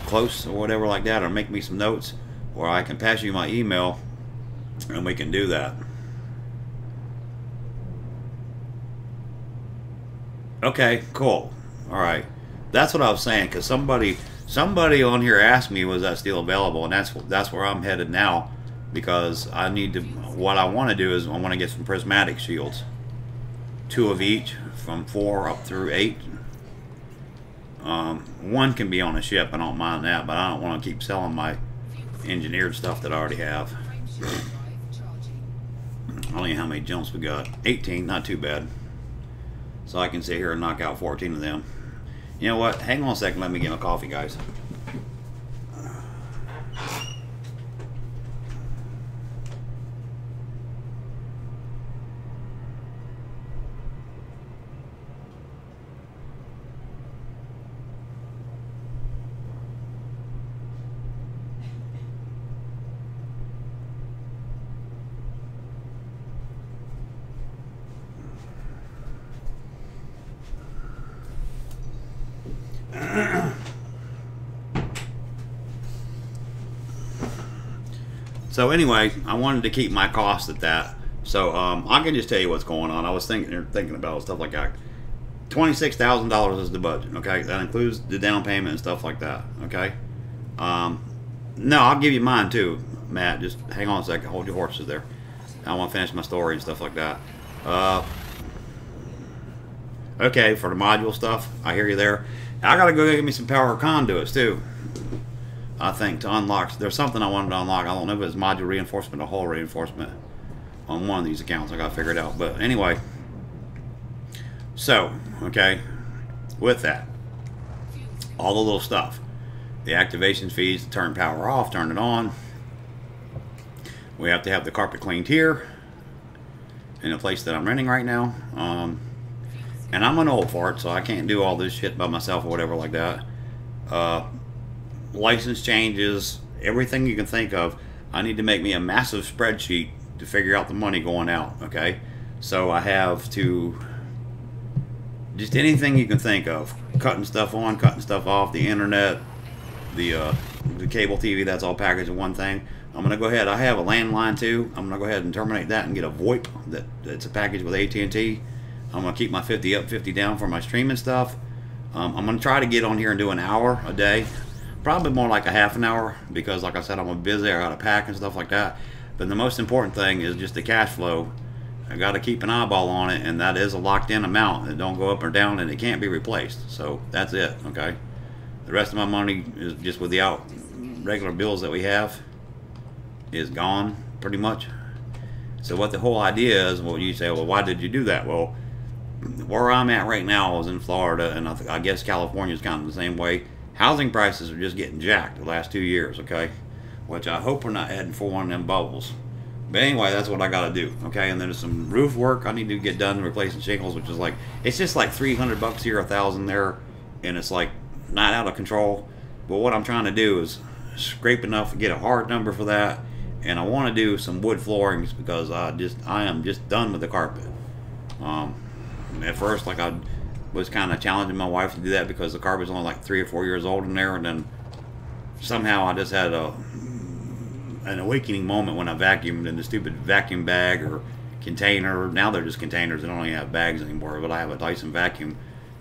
close or whatever like that, or make me some notes, or I can pass you my email and we can do that. Okay, cool. All right. That's what I was saying, because somebody on here asked me, was that still available? And that's where I'm headed now. Because I need to, what I want to do is I want to get some prismatic shields. 2 of each, from 4 up through 8. One can be on a ship, I don't mind that, but I don't want to keep selling my engineered stuff that I already have. I don't know how many jumps we got. 18, not too bad. So I can sit here and knock out 14 of them. You know what? Hang on a second, let me get my coffee, guys. So anyway, I wanted to keep my costs at that. So I can just tell you what's going on. I was thinking about stuff like that. $26,000 is the budget. Okay, that includes the down payment and stuff like that. Okay. No, I'll give you mine too, Matt. Just hang on a second. Hold your horses there. I want to finish my story and stuff like that. Okay, for the module stuff, I hear you there. I gotta go get me some power conduits too. I think to unlock, there's something I wanted to unlock. I don't know if it's module reinforcement or hull reinforcement on one of these accounts. I gotta figure it out. But anyway, so okay, with that, all the little stuff, the activation fees to turn power off, turn it on. We have to have the carpet cleaned here in the place that I'm renting right now. And I'm an old fart, so I can't do all this shit by myself or whatever like that. License changes, everything you can think of. I need to make me a massive spreadsheet to figure out the money going out, okay? So I have to, just anything you can think of. Cutting stuff on, cutting stuff off, the internet, the cable TV, that's all packaged in one thing. I'm going to go ahead, I have a landline too. I'm going to go ahead and terminate that and get a VoIP that's a package with AT&T. I'm going to keep my 50 up, 50 down for my streaming stuff. I'm going to try to get on here and do an hour a day. Probably more like a half an hour because, like I said, I'm busy. I got to pack and stuff like that. But the most important thing is just the cash flow I got to keep an eyeball on it, and that is a locked-in amount. It don't go up or down, and it can't be replaced. So that's it, okay? The rest of my money is just with the regular bills that we have is gone, pretty much. So what the whole idea is, well, you say, well, why did you do that? Well, where I'm at right now is in Florida, and I guess California is kind of the same way. Housing prices are just getting jacked the last 2 years, okay? Which I hope we're not heading for one of them bubbles. But anyway, that's what I got to do, okay? And there's some roof work I need to get done replacing shingles, which is like, it's just like $300 here, $1,000 there, and it's like not out of control. But what I'm trying to do is scrape enough to get a hard number for that, and I want to do some wood floorings because I am just done with the carpet. At first, like, I was kind of challenging my wife to do that because the carpet's only like 3 or 4 years old in there, and then somehow I just had an awakening moment when I vacuumed in the stupid vacuum bag or container. Now they're just containers. They don't even have bags anymore, but I have a Dyson vacuum,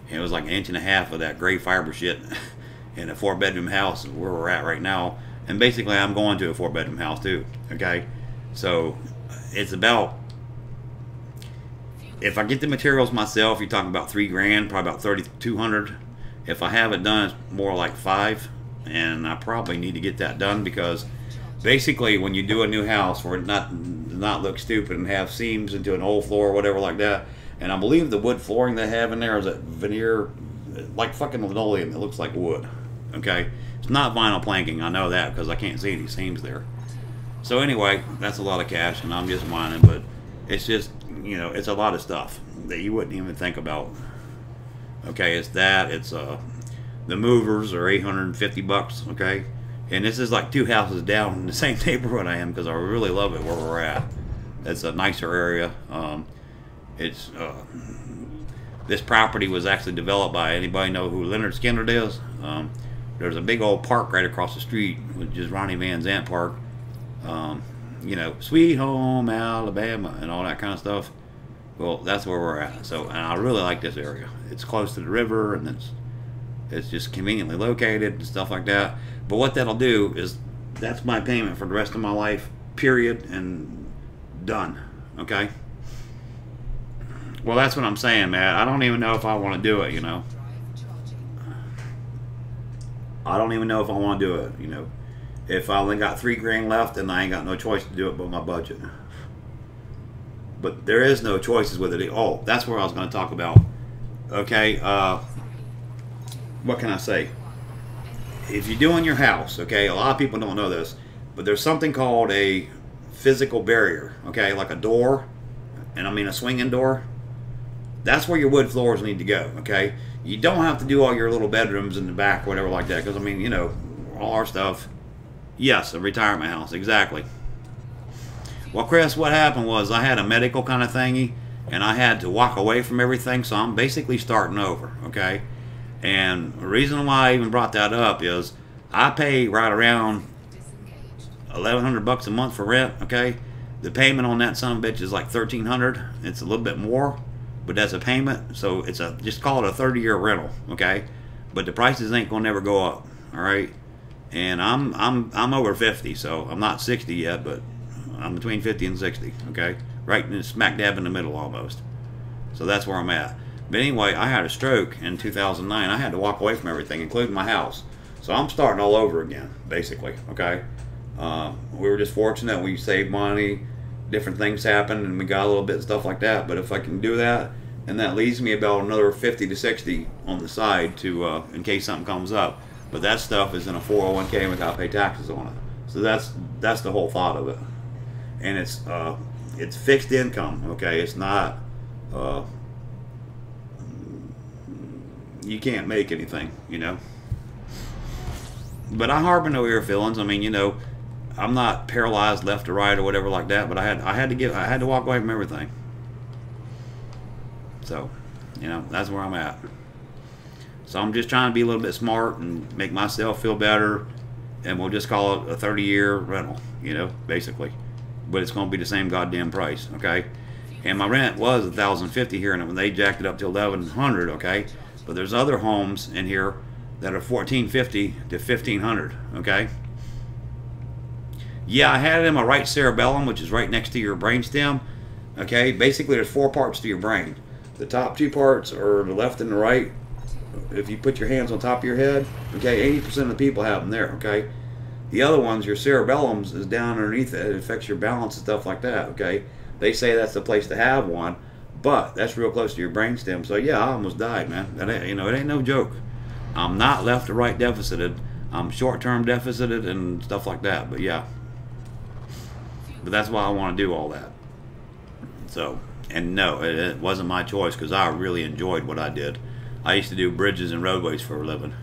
and it was like 1.5 inches of that gray fiber shit in a 4-bedroom house where we're at right now. And basically I'm going to a 4-bedroom house too, okay? So it's about, if I get the materials myself, you're talking about $3 grand, probably about $3,200. If I have it done, it's more like $5, and I probably need to get that done because basically when you do a new house for it not look stupid and have seams into an old floor or whatever like that, and I believe the wood flooring they have in there is that veneer, like fucking linoleum. It looks like wood, okay? It's not vinyl planking, I know that because I can't see any seams there. So anyway, that's a lot of cash, and I'm just whining, but it's just, you know, it's a lot of stuff that you wouldn't even think about. Okay, it's that, it's the movers are $850, okay? And this is like 2 houses down in the same neighborhood I am because I really love it where we're at. It's a nicer area. This property was actually developed by, anybody know who Leonard Skinner is? There's a big old park right across the street, which is Ronnie Van Zant Park. You know, Sweet Home Alabama and all that kind of stuff. Well, that's where we're at. So, and I really like this area. It's close to the river, and it's just conveniently located and stuff like that. But what that'll do is, that's my payment for the rest of my life, period, and done. Okay? Well, that's what I'm saying, man. I don't even know if I want to do it, you know. I don't even know if I want to do it, you know. If I only got $3 grand left, then I ain't got no choice to do it but my budget. But there is no choices with it. Oh, that's where I was going to talk about. Okay, what can I say? If you're doing your house, okay, a lot of people don't know this, but there's something called a physical barrier, okay, like a door, and I mean a swinging door. That's where your wood floors need to go, okay? You don't have to do all your little bedrooms in the back or whatever like that, because, I mean, you know, all our stuff. Yes, a retirement house, exactly. Well, Chris, what happened was I had a medical kind of thingy, and I had to walk away from everything, so I'm basically starting over, okay? And the reason why I even brought that up is I pay right around $1,100 a month for rent, okay? The payment on that son of a bitch is like $1,300. It's a little bit more, but that's a payment, so it's a, just call it a 30-year rental, okay? But the prices ain't gonna never go up, all right? And I'm over 50, so I'm not 60 yet, but I'm between 50 and 60, okay? Right in smack dab in the middle almost. So that's where I'm at. But anyway, I had a stroke in 2009. I had to walk away from everything, including my house. So I'm starting all over again, basically, okay? We were just fortunate. We saved money. Different things happened, and we got a little bit of stuff like that. But if I can do that, and that leaves me about another 50 to 60 on the side to in case something comes up. But that stuff is in a 401k and we gotta pay taxes on it. So that's the whole thought of it. And it's fixed income, okay? It's not you can't make anything, you know. But I harbor no ill feelings. I mean, you know, I'm not paralyzed left or right or whatever like that. But I had to walk away from everything. So, you know, that's where I'm at. So I'm just trying to be a little bit smart and make myself feel better, and we'll just call it a 30-year rental, you know, basically. But it's going to be the same goddamn price, okay? And my rent was $1,050 here, and they jacked it up to $1,100, okay? But there's other homes in here that are $1,450 to $1,500, okay? Yeah, I had it in my right cerebellum, which is right next to your brainstem, Okay, basically there's 4 parts to your brain. The top 2 parts are the left and the right. If you put your hands on top of your head, okay, 80% of the people have them there, okay? The other ones, your cerebellums, is down underneath it. It affects your balance and stuff like that, okay? They say that's the place to have one, but that's real close to your brainstem. So yeah, I almost died, man. That ain't, it ain't no joke. I'm not left or right deficited. I'm short-term deficited and stuff like that, but yeah. But that's why I want to do all that. So, and no, it wasn't my choice because I really enjoyed what I did. I used to do bridges and roadways for a living.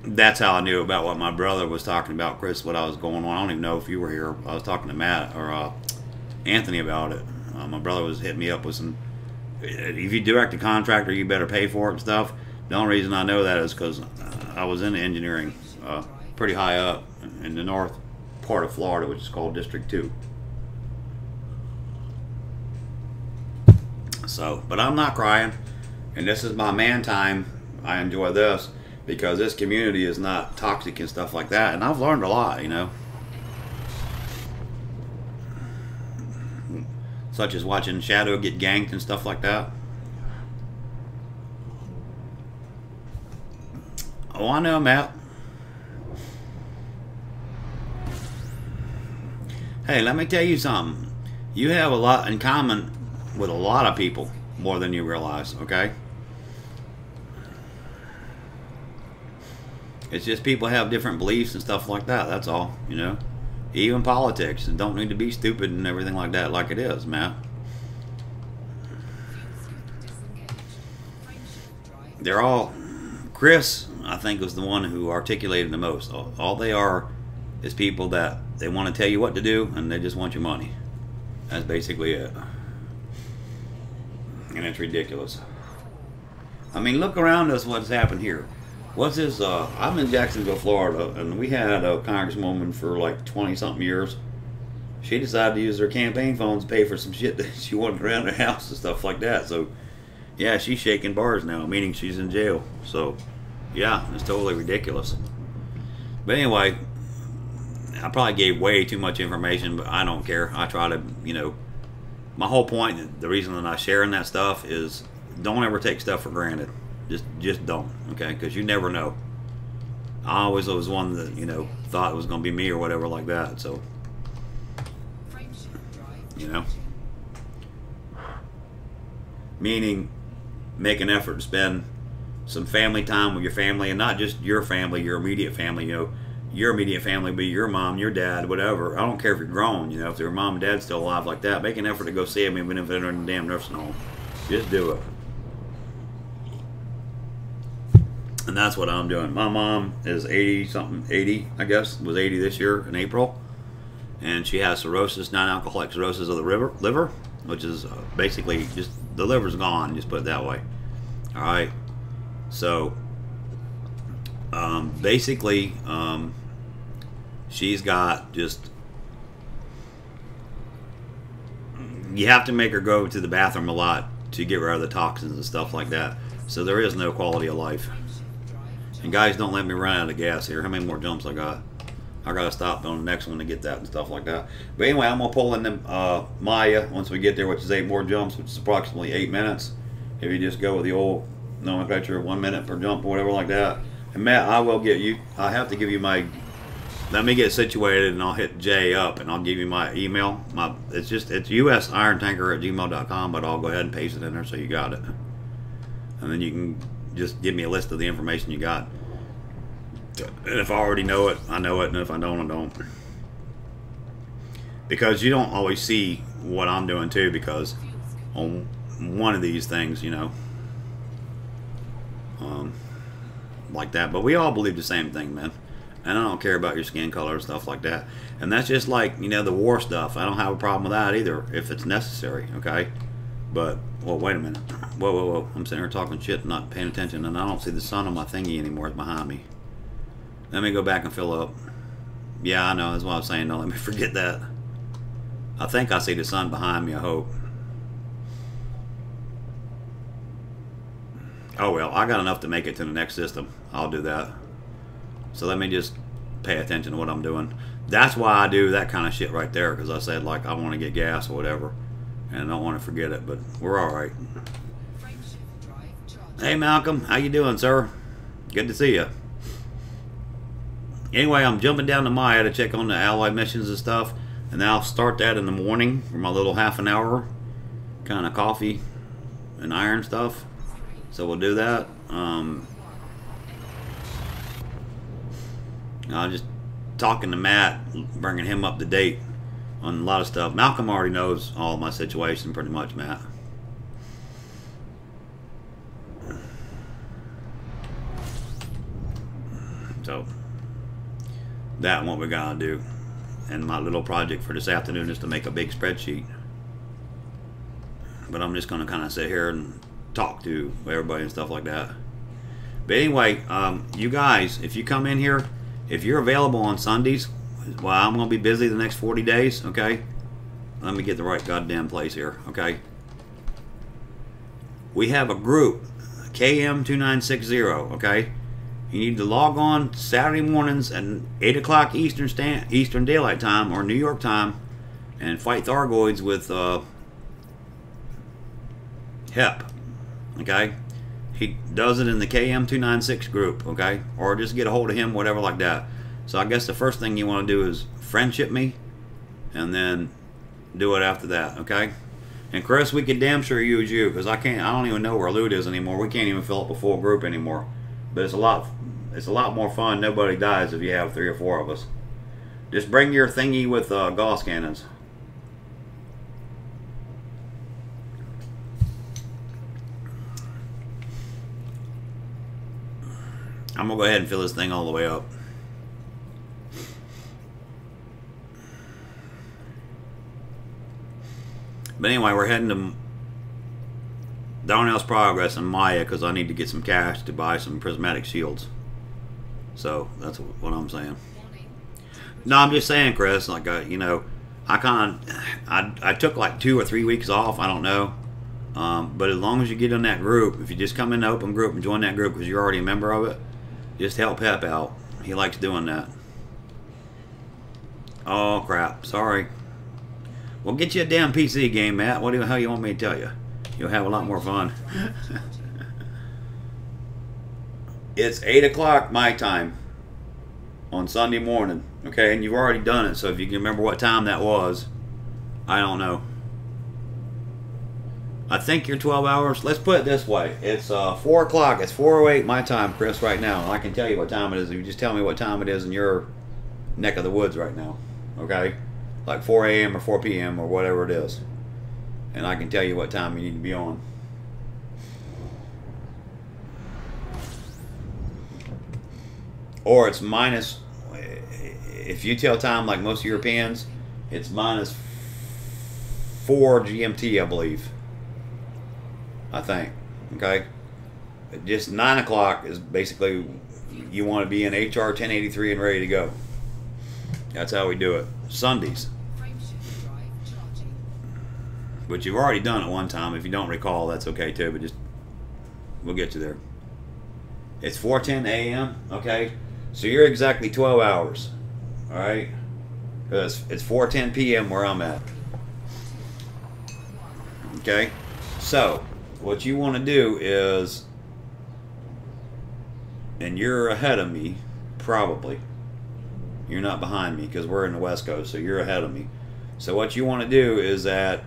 That's how I knew about what my brother was talking about, Chris, what I was going on. I don't even know if you were here. I was talking to Matt or Anthony about it. My brother was hitting me up with some, if you direct a contractor, you better pay for it and stuff. The only reason I know that is because I was in engineering pretty high up in the north part of Florida, which is called District 2. So, but I'm not crying, and this is my man time. I enjoy this because this community is not toxic and stuff like that, and I've learned a lot, you know, such as watching Shadow get ganked and stuff like that. Oh, I know, Matt. Hey, let me tell you something. You have a lot in common with a lot of people, more than you realize, okay? It's just people have different beliefs and stuff like that, that's all, you know? Even politics, and don't need to be stupid and everything like that like it is, Matt. They're all... Chris, I think, was the one who articulated the most. All they are is people that they want to tell you what to do, and they just want your money. That's basically it. And it's ridiculous. I mean, look around us what's happened here. What's this? I'm in Jacksonville, Florida, and we had a congresswoman for like 20-something years. She decided to use her campaign funds to pay for some shit that she wanted around her house and stuff like that. So, yeah, she's shaking bars now, meaning she's in jail. So, yeah, it's totally ridiculous. But anyway, I probably gave way too much information, but I don't care. I try to, you know, my whole point, the reason that I'm sharing that stuff is don't ever take stuff for granted. Just don't, okay? Because you never know. I always was one that, you know, thought it was going to be me or whatever like that, so, you know. Meaning, make an effort to spend some family time with your family, and not just your family, your immediate family, you know. Your immediate family be your mom, your dad, whatever. I don't care if you're grown, you know, if their mom and dad's still alive like that, make an effort to go see them even if they're in a damn nursing home. Just do it. And that's what I'm doing. My mom is 80-something, 80, I guess, was 80 this year in April. And she has cirrhosis, non-alcoholic cirrhosis of the liver, which is basically just, the liver's gone, just put it that way. All right. So, basically, she's got just, you have to make her go to the bathroom a lot to get rid of the toxins and stuff like that. So there is no quality of life. And guys, don't let me run out of gas here. How many more jumps I got? I gotta stop on the next one to get that and stuff like that. But anyway, I'm gonna pull in the Maya once we get there, which is 8 more jumps, which is approximately 8 minutes. If you just go with the old nomenclature of 1 minute per jump or whatever like that. And Matt, I will get you, I have to give you my, let me get situated and I'll hit J up and I'll give you my email. It's usirontanker@gmail.com, but I'll go ahead and paste it in there so you got it. And then you can just give me a list of the information you got. And if I already know it, I know it, and if I don't, I don't. Because you don't always see what I'm doing too, because on one of these things, you know, like that. But we all believe the same thing, man. And I don't care about your skin color and stuff like that. And that's just like, you know, the war stuff. I don't have a problem with that either, if it's necessary, okay? But, well, wait a minute. Whoa, whoa, whoa. I'm sitting here talking shit, not paying attention, and I don't see the sun on my thingy anymore. It's behind me. Let me go back and fill up. Yeah, I know. That's what I was saying. Don't let me forget that. I think I see the sun behind me, I hope. Oh, well, I got enough to make it to the next system. I'll do that. So let me just pay attention to what I'm doing. That's why I do that kind of shit right there, because I said, like, I want to get gas or whatever, and I don't want to forget it, but we're all right. Hey, Malcolm. How you doing, sir? Good to see you. Anyway, I'm jumping down to Maya to check on the alloy missions and stuff, and then I'll start that in the morning for my little half an hour kind of coffee and iron stuff. So we'll do that. I'll just talking to Matt, bringing him up to date on a lot of stuff. Malcolm already knows all of my situation pretty much, Matt. So that and what we gotta do. And my little project for this afternoon is to make a big spreadsheet. But I'm just gonna kind of sit here and talk to everybody and stuff like that. But anyway, you guys, if you come in here, if you're available on Sundays, well, I'm going to be busy the next 40 days, okay? Let me get the right goddamn place here, okay? We have a group, KM2960, okay? You need to log on Saturday mornings at 8 o'clock Eastern Daylight Time or New York time and fight Thargoids with HEP, okay? He does it in the KM296 group, okay? Or just get a hold of him, whatever like that. So I guess the first thing you want to do is friendship me, and then do it after that, okay? And Chris, we could damn sure use you, because I don't even know where loot is anymore. We can't even fill up a full group anymore. But it's a lot more fun. Nobody dies if you have 3 or 4 of us. Just bring your thingy with Gauss cannons. I'm going to go ahead and fill this thing all the way up. But anyway, we're heading to Darnell's Progress and Maya because I need to get some cash to buy some prismatic shields. So that's what I'm saying. No, I'm just saying, Chris, like, you know, I took like 2 or 3 weeks off. I don't know. But as long as you get in that group, if you just come in the open group and join that group because you're already a member of it, just help Pep out. He likes doing that. Oh, crap. Sorry. Well, get you a damn PC game, Matt. What the hell you want me to tell you? You'll have a lot more fun. It's 8 o'clock my time on Sunday morning. Okay, and you've already done it, so if you can remember what time that was, I don't know. I think you're 12 hours. Let's put it this way. It's 4 o'clock. It's 4:08 my time, Chris, right now. And I can tell you what time it is if you just tell me what time it is in your neck of the woods right now. Okay? Like 4 a.m. or 4 p.m. or whatever it is. And I can tell you what time you need to be on. Or it's minus, if you tell time like most Europeans, it's minus 4 GMT, I believe. I think. Okay? Just 9 o'clock is basically, you want to be in HR 1083 and ready to go. That's how we do it. Sundays. But you've already done it one time. If you don't recall, that's okay too, but just, we'll get you there. It's 4:10 a.m., okay? So you're exactly 12 hours, all right? Because it's 4:10 p.m. where I'm at. Okay? So, what you want to do is, and you're ahead of me, probably. You're not behind me because we're in the West Coast, so you're ahead of me. So what you want to do is at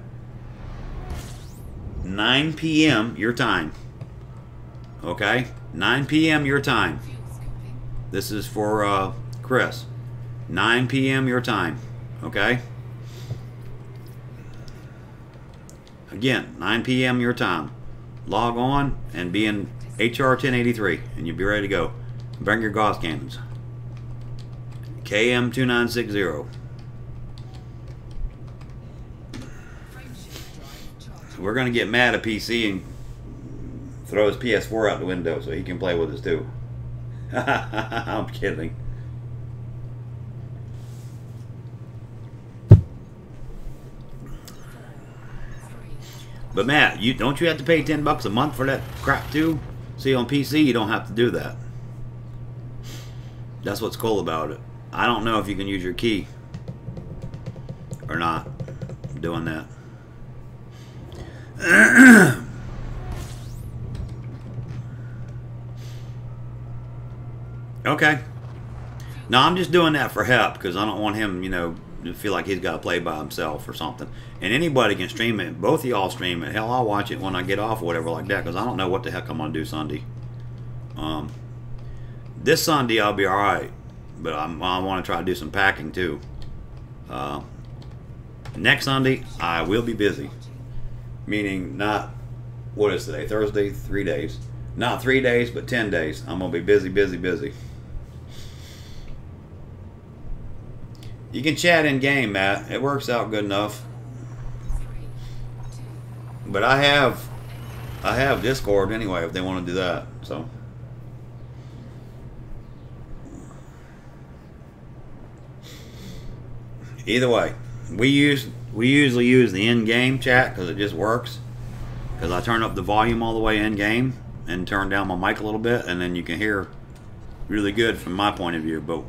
9 p.m. your time. Okay? 9 p.m. your time. This is for Chris. 9 p.m. your time. Okay? Again, 9 p.m. your time. Log on and be in HR 1083 and you'll be ready to go. Bring your Gauss cannons. KM2960. We're going to get Matt a PC and throw his PS4 out the window so he can play with us too. I'm kidding. But Matt, don't you have to pay $10 a month for that crap too? See, on PC you don't have to do that. That's what's cool about it. I don't know if you can use your key or not doing that. Okay. No, I'm just doing that for help because I don't want him, you know, to feel like he's got to play by himself or something. And anybody can stream it. Both of y'all stream it. Hell, I'll watch it when I get off or whatever like that because I don't know what the heck I'm going to do Sunday. This Sunday I'll be all right, but I want to try to do some packing too. Next Sunday I will be busy, meaning not, what is today, Thursday, 3 days. Not 3 days, but 10 days. I'm going to be busy, busy, busy. You can chat in game, Matt. It works out good enough. But I have Discord anyway if they want to do that. So either way, we usually use the in-game chat because it just works. Because I turn up the volume all the way in-game and turn down my mic a little bit, and then you can hear really good from my point of view. But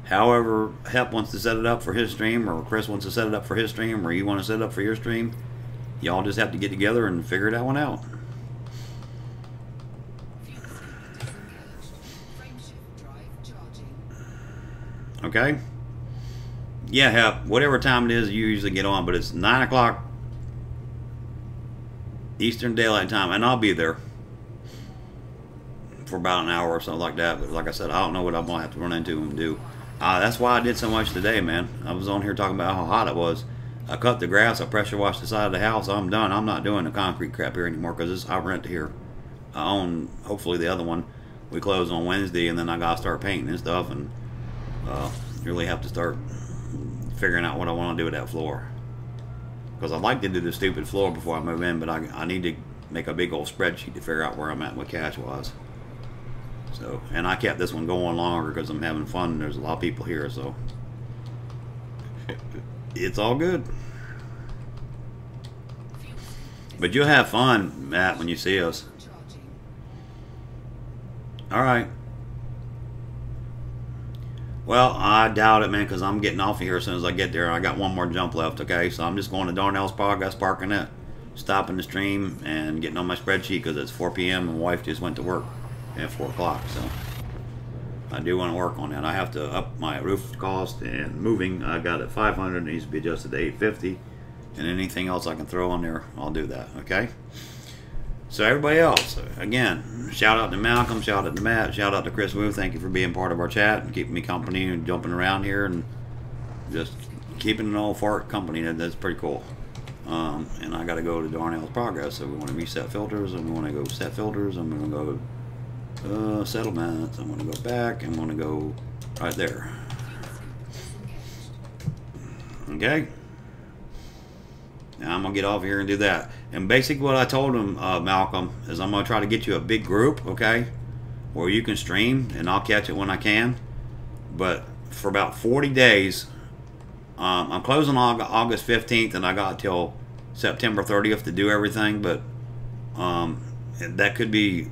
however Hep wants to set it up for his stream, or Chris wants to set it up for his stream, or you want to set it up for your stream, y'all just have to get together and figure that one out. Okay? Yeah, Hep, whatever time it is you usually get on, but it's 9 o'clock Eastern Daylight Time, and I'll be there for about an hour or something like that. But like I said, I don't know what I'm going to have to run into and do. That's why I did so much today, man. I was on here talking about how hot it was. I cut the grass, I pressure washed the side of the house. I'm done. I'm not doing the concrete crap here anymore because I rent here. I own, hopefully, the other one. We close on Wednesday, and then I got to start painting and stuff, and really have to start figuring out what I want to do with that floor. Because I'd like to do the stupid floor before I move in, but I need to make a big old spreadsheet to figure out where I'm at with cash-wise. So, and I kept this one going longer because I'm having fun and there's a lot of people here, so it's all good. But you'll have fun, Matt, when you see us. Alright. Well, I doubt it, man, because I'm getting off of here as soon as I get there. I got one more jump left, okay? So I'm just going to Darnell's Progress, parking it, stopping the stream, and getting on my spreadsheet because it's 4 p.m. and my wife just went to work at 4 o'clock. So I do want to work on that. I have to up my roof cost and moving. I got it 500. It needs to be adjusted to 850. And anything else I can throw on there, I'll do that, okay? So everybody else, again, shout out to Malcolm, shout out to Matt, shout out to Chris Wu. Thank you for being part of our chat and keeping me company and jumping around here and just keeping an old fart company. That's pretty cool. And I got to go to Darnell's Progress, so we want to reset filters, and we want to go set filters. I'm going to go settlements. I'm going to go back. I'm going to go right there. Okay. Now I'm going to get off here and do that. And basically what I told him, Malcolm, is I'm going to try to get you a big group, okay, where you can stream, and I'll catch it when I can. But for about 40 days, I'm closing August 15th, and I got till September 30th to do everything. But that could be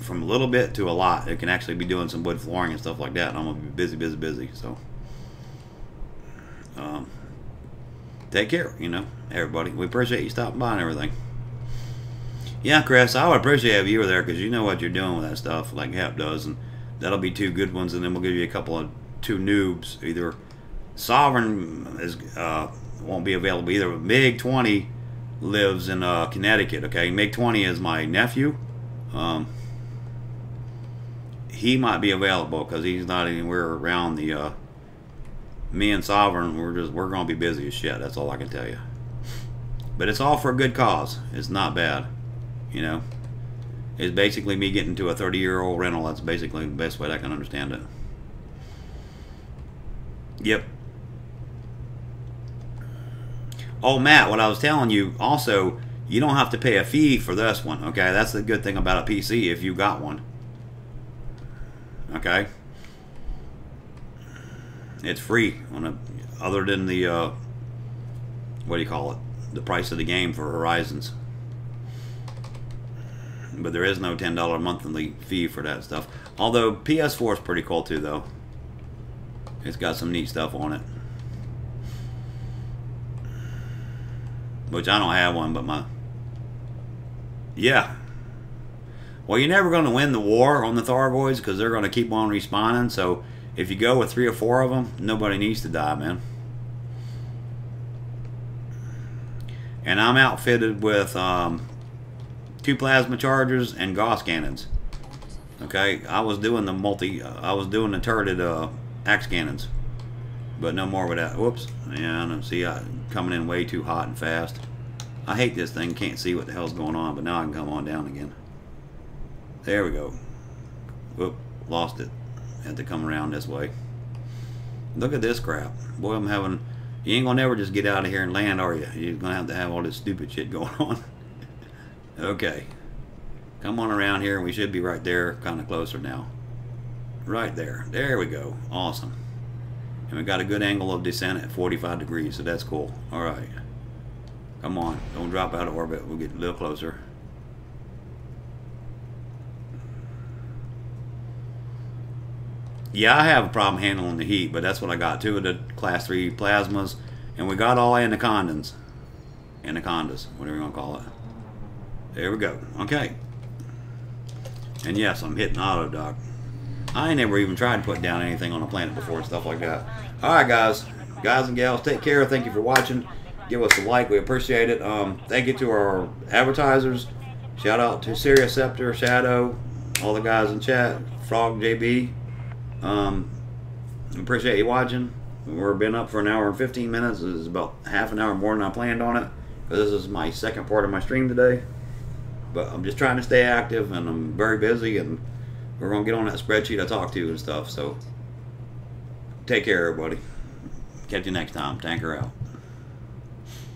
from a little bit to a lot. It can actually be doing some wood flooring and stuff like that. And I'm going to be busy, busy, busy. So take care, you know, everybody. We appreciate you stopping by and everything. Yeah, Chris, I would appreciate if you were there because you know what you're doing with that stuff, like Hep does, and that'll be 2 good ones, and then we'll give you a couple of 2 noobs. Either Sovereign is won't be available either. But MiG-20 lives in Connecticut. Okay, MiG-20 is my nephew. He might be available because he's not anywhere around the. Me and Sovereign, we're gonna be busy as shit. That's all I can tell you. But it's all for a good cause. It's not bad, you know. It's basically me getting to a 30-year-old rental. That's basically the best way I can understand it. Yep. Oh, Matt, what I was telling you, also, you don't have to pay a fee for this one, okay? That's the good thing about a PC if you got one. Okay? It's free, other than the, what do you call it? The price of the game for Horizons. But there is no $10 monthly fee for that stuff. Although PS4 is pretty cool too, though. It's got some neat stuff on it. Which I don't have one, but my... Yeah. Well, you're never going to win the war on the Thargoids because they're going to keep on respawning. So if you go with 3 or 4 of them, nobody needs to die, man. And I'm outfitted with 2 plasma chargers and Gauss cannons. Okay, I was doing the turreted axe cannons, but no more with that. Whoops. Yeah, I don't see. Coming in way too hot and fast. I hate this thing. Can't see what the hell's going on, but now I can come on down again. There we go. Whoop, lost it. Had to come around this way. Look at this crap. Boy, I'm having... You ain't gonna never just get out of here and land, are you? You're gonna have all this stupid shit going on. Okay. Come on around here, and we should be right there, kind of closer now. Right there. There we go. Awesome. And we got a good angle of descent at 45 degrees, so that's cool. Alright. Come on. Don't drop out of orbit. We'll get a little closer. Yeah, I have a problem handling the heat, but that's what I got. 2 of the class 3 plasmas, and we got all anacondas. Anacondas, whatever you want to call it. There we go. Okay. And yes, I'm hitting auto dock. I ain't never even tried to put down anything on a planet before and stuff like that. Alright, guys and gals, take care. Thank you for watching. Give us a like. We appreciate it. Thank you to our advertisers. Shout out to Sirius Scepter, Shadow, all the guys in chat, Frog JB. Appreciate you watching. We've been up for an hour and 15 minutes. This is about half an hour more than I planned on it, because this is my second part of my stream today. But I'm just trying to stay active, and I'm very busy, and we're going to get on that spreadsheet I talked to and stuff. So take care, everybody. Catch you next time. Tanker out.